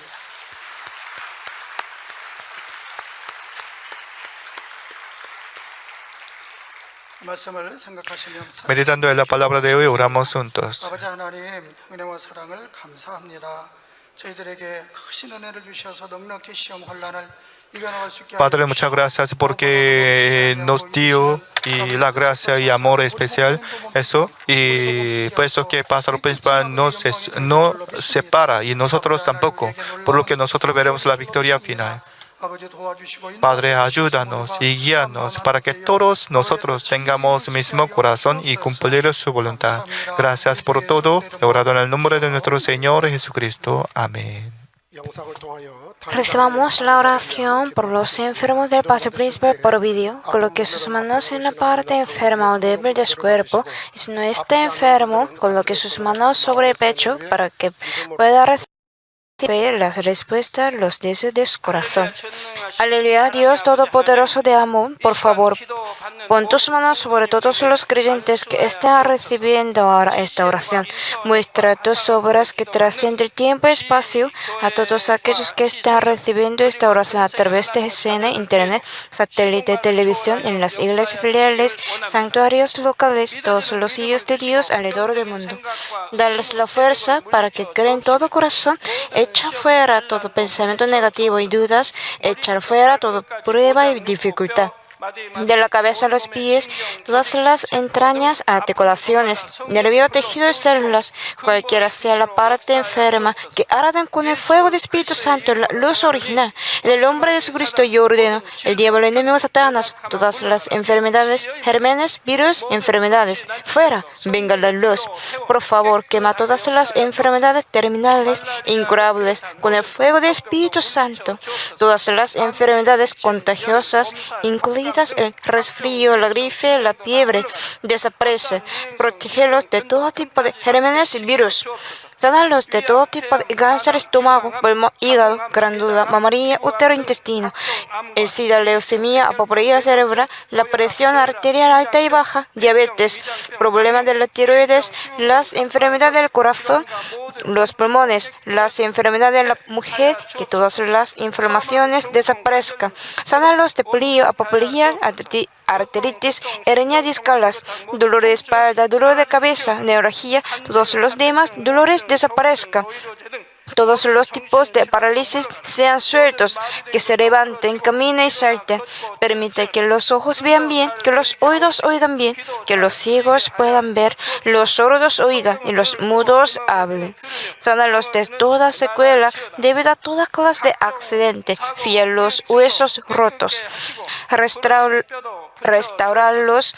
Meditando en la palabra de hoy, oramos juntos. Padre, muchas gracias porque nos dio la gracia y amor especial, y puesto que Pastor Principal no separa y nosotros tampoco, por lo que nosotros veremos la victoria final. Padre, ayúdanos y guíanos para que todos nosotros tengamos el mismo corazón y cumplir su voluntad. Gracias por todo. He orado en el nombre de nuestro Señor Jesucristo. Amén. Recibamos la oración por los enfermos del Pastor Principal por vídeo. Coloque sus manos en la parte enferma o débil de su cuerpo. Y si no está enfermo, coloque sus manos sobre el pecho para que pueda recibir las respuestas, los deseos de su corazón. Aleluya, Dios Todopoderoso de amor, por favor, pon tus manos sobre todos los creyentes que están recibiendo ahora esta oración. Muestra tus obras que trascienden el tiempo y espacio a todos aquellos que están recibiendo esta oración a través de GCN, Internet, satélite, televisión, en las iglesias filiales, santuarios locales, todos los hijos de Dios alrededor del mundo. Darles la fuerza para que creen todo corazón. Echa fuera todo pensamiento negativo y dudas, echar fuera toda prueba y dificultad. de la cabeza a los pies, todas las entrañas, articulaciones, nervios, tejidos y células, cualquiera sea la parte enferma, que ardan con el fuego del Espíritu Santo, la luz original. En el nombre de Jesucristo yo ordeno, el diablo enemigo Satanás, todas las enfermedades, gérmenes, virus, enfermedades, fuera, venga la luz. Por favor, quema todas las enfermedades terminales, incurables, con el fuego del Espíritu Santo. Todas las enfermedades contagiosas, incluidas el resfrío, la gripe, la fiebre, desaparece. Protégelos de todo tipo de gérmenes y virus. Sánalos de todo tipo de cáncer, estómago, pulmón, hígado, glándula mamaria, útero, intestino, el SIDA, leucemia, apoplejía cerebral, la presión arterial alta y baja, diabetes, problemas de la tiroides, las enfermedades del corazón, los pulmones, las enfermedades de la mujer, que todas las inflamaciones desaparezcan. Sánalos de polio, apoplejía, arteritis, hernia discales, dolor de espalda, dolor de cabeza, neuralgia, todos los demás dolores desaparezcan. Todos los tipos de parálisis sean sueltos, que se levanten, caminen y salten. Permite que los ojos vean bien, que los oídos oigan bien, que los ciegos puedan ver, los sordos oigan y los mudos hablen. Sánalos de toda secuela debido a toda clase de accidente, fiel los huesos rotos. Restaurarlos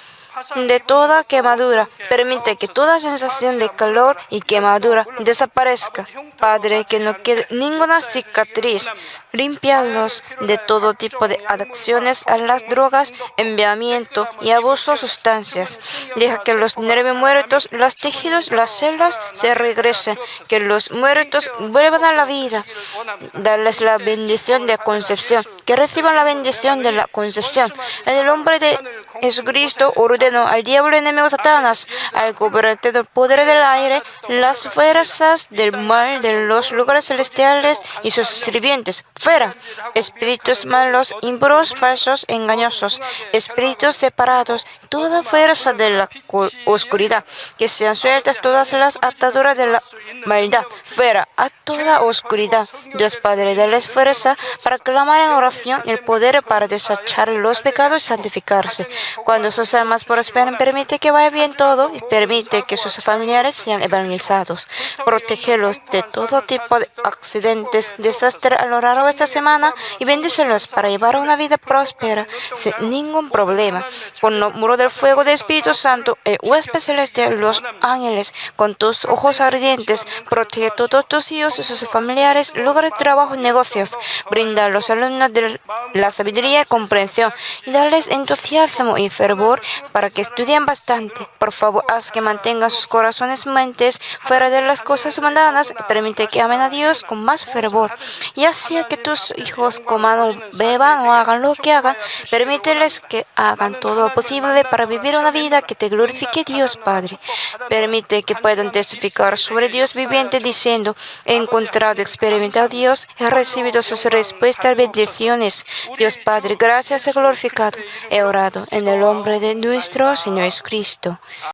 de toda quemadura. Permite que toda sensación de calor y quemadura desaparezca. Padre, que no quede ninguna cicatriz. Límpialos de todo tipo de adicciones a las drogas, envenenamiento y abuso de sustancias. Deja que los nervios muertos, los tejidos, las células se regresen, que los muertos vuelvan a la vida. Darles la bendición de concepción, que reciban la bendición de la concepción. En el nombre de Jesucristo ordeno al diablo enemigo Satanás, al gobernante del poder del aire, las fuerzas del mal de los lugares celestiales y sus sirvientes. Fuera, espíritus malos, impuros, falsos, engañosos, espíritus separados, toda fuerza de la oscuridad, que sean sueltas todas las ataduras de la maldad. Fuera, a toda oscuridad. Dios Padre, dales fuerza para clamar en oración el poder para desechar los pecados y santificarse. Cuando sus almas prosperan, permite que vaya bien todo y permite que sus familiares sean evangelizados. Protégelos de todo tipo de accidentes, desastres a lo largo de esta semana y bendícelos para llevar una vida próspera sin ningún problema. Con el muro del fuego del Espíritu Santo, el huésped celestial, los ángeles, con tus ojos ardientes, protege a todos tus hijos y sus familiares, lugares de trabajo y negocios. Brinda a los alumnos de la sabiduría y comprensión y darles entusiasmo y fervor para que estudien bastante. Por favor, haz que mantengan sus corazones y mentes fuera de las cosas mundanas y permite que amen a Dios con más fervor. Ya sea que tus hijos coman o beban o hagan lo que hagan, permíteles que hagan todo lo posible para vivir una vida que te glorifique, Dios Padre. Permite que puedan testificar sobre Dios viviente diciendo: he encontrado y experimentado a Dios, he recibido sus respuestas, bendiciones. Dios Padre, gracias y glorificado. He orado en el nombre de nuestro Señor Jesucristo.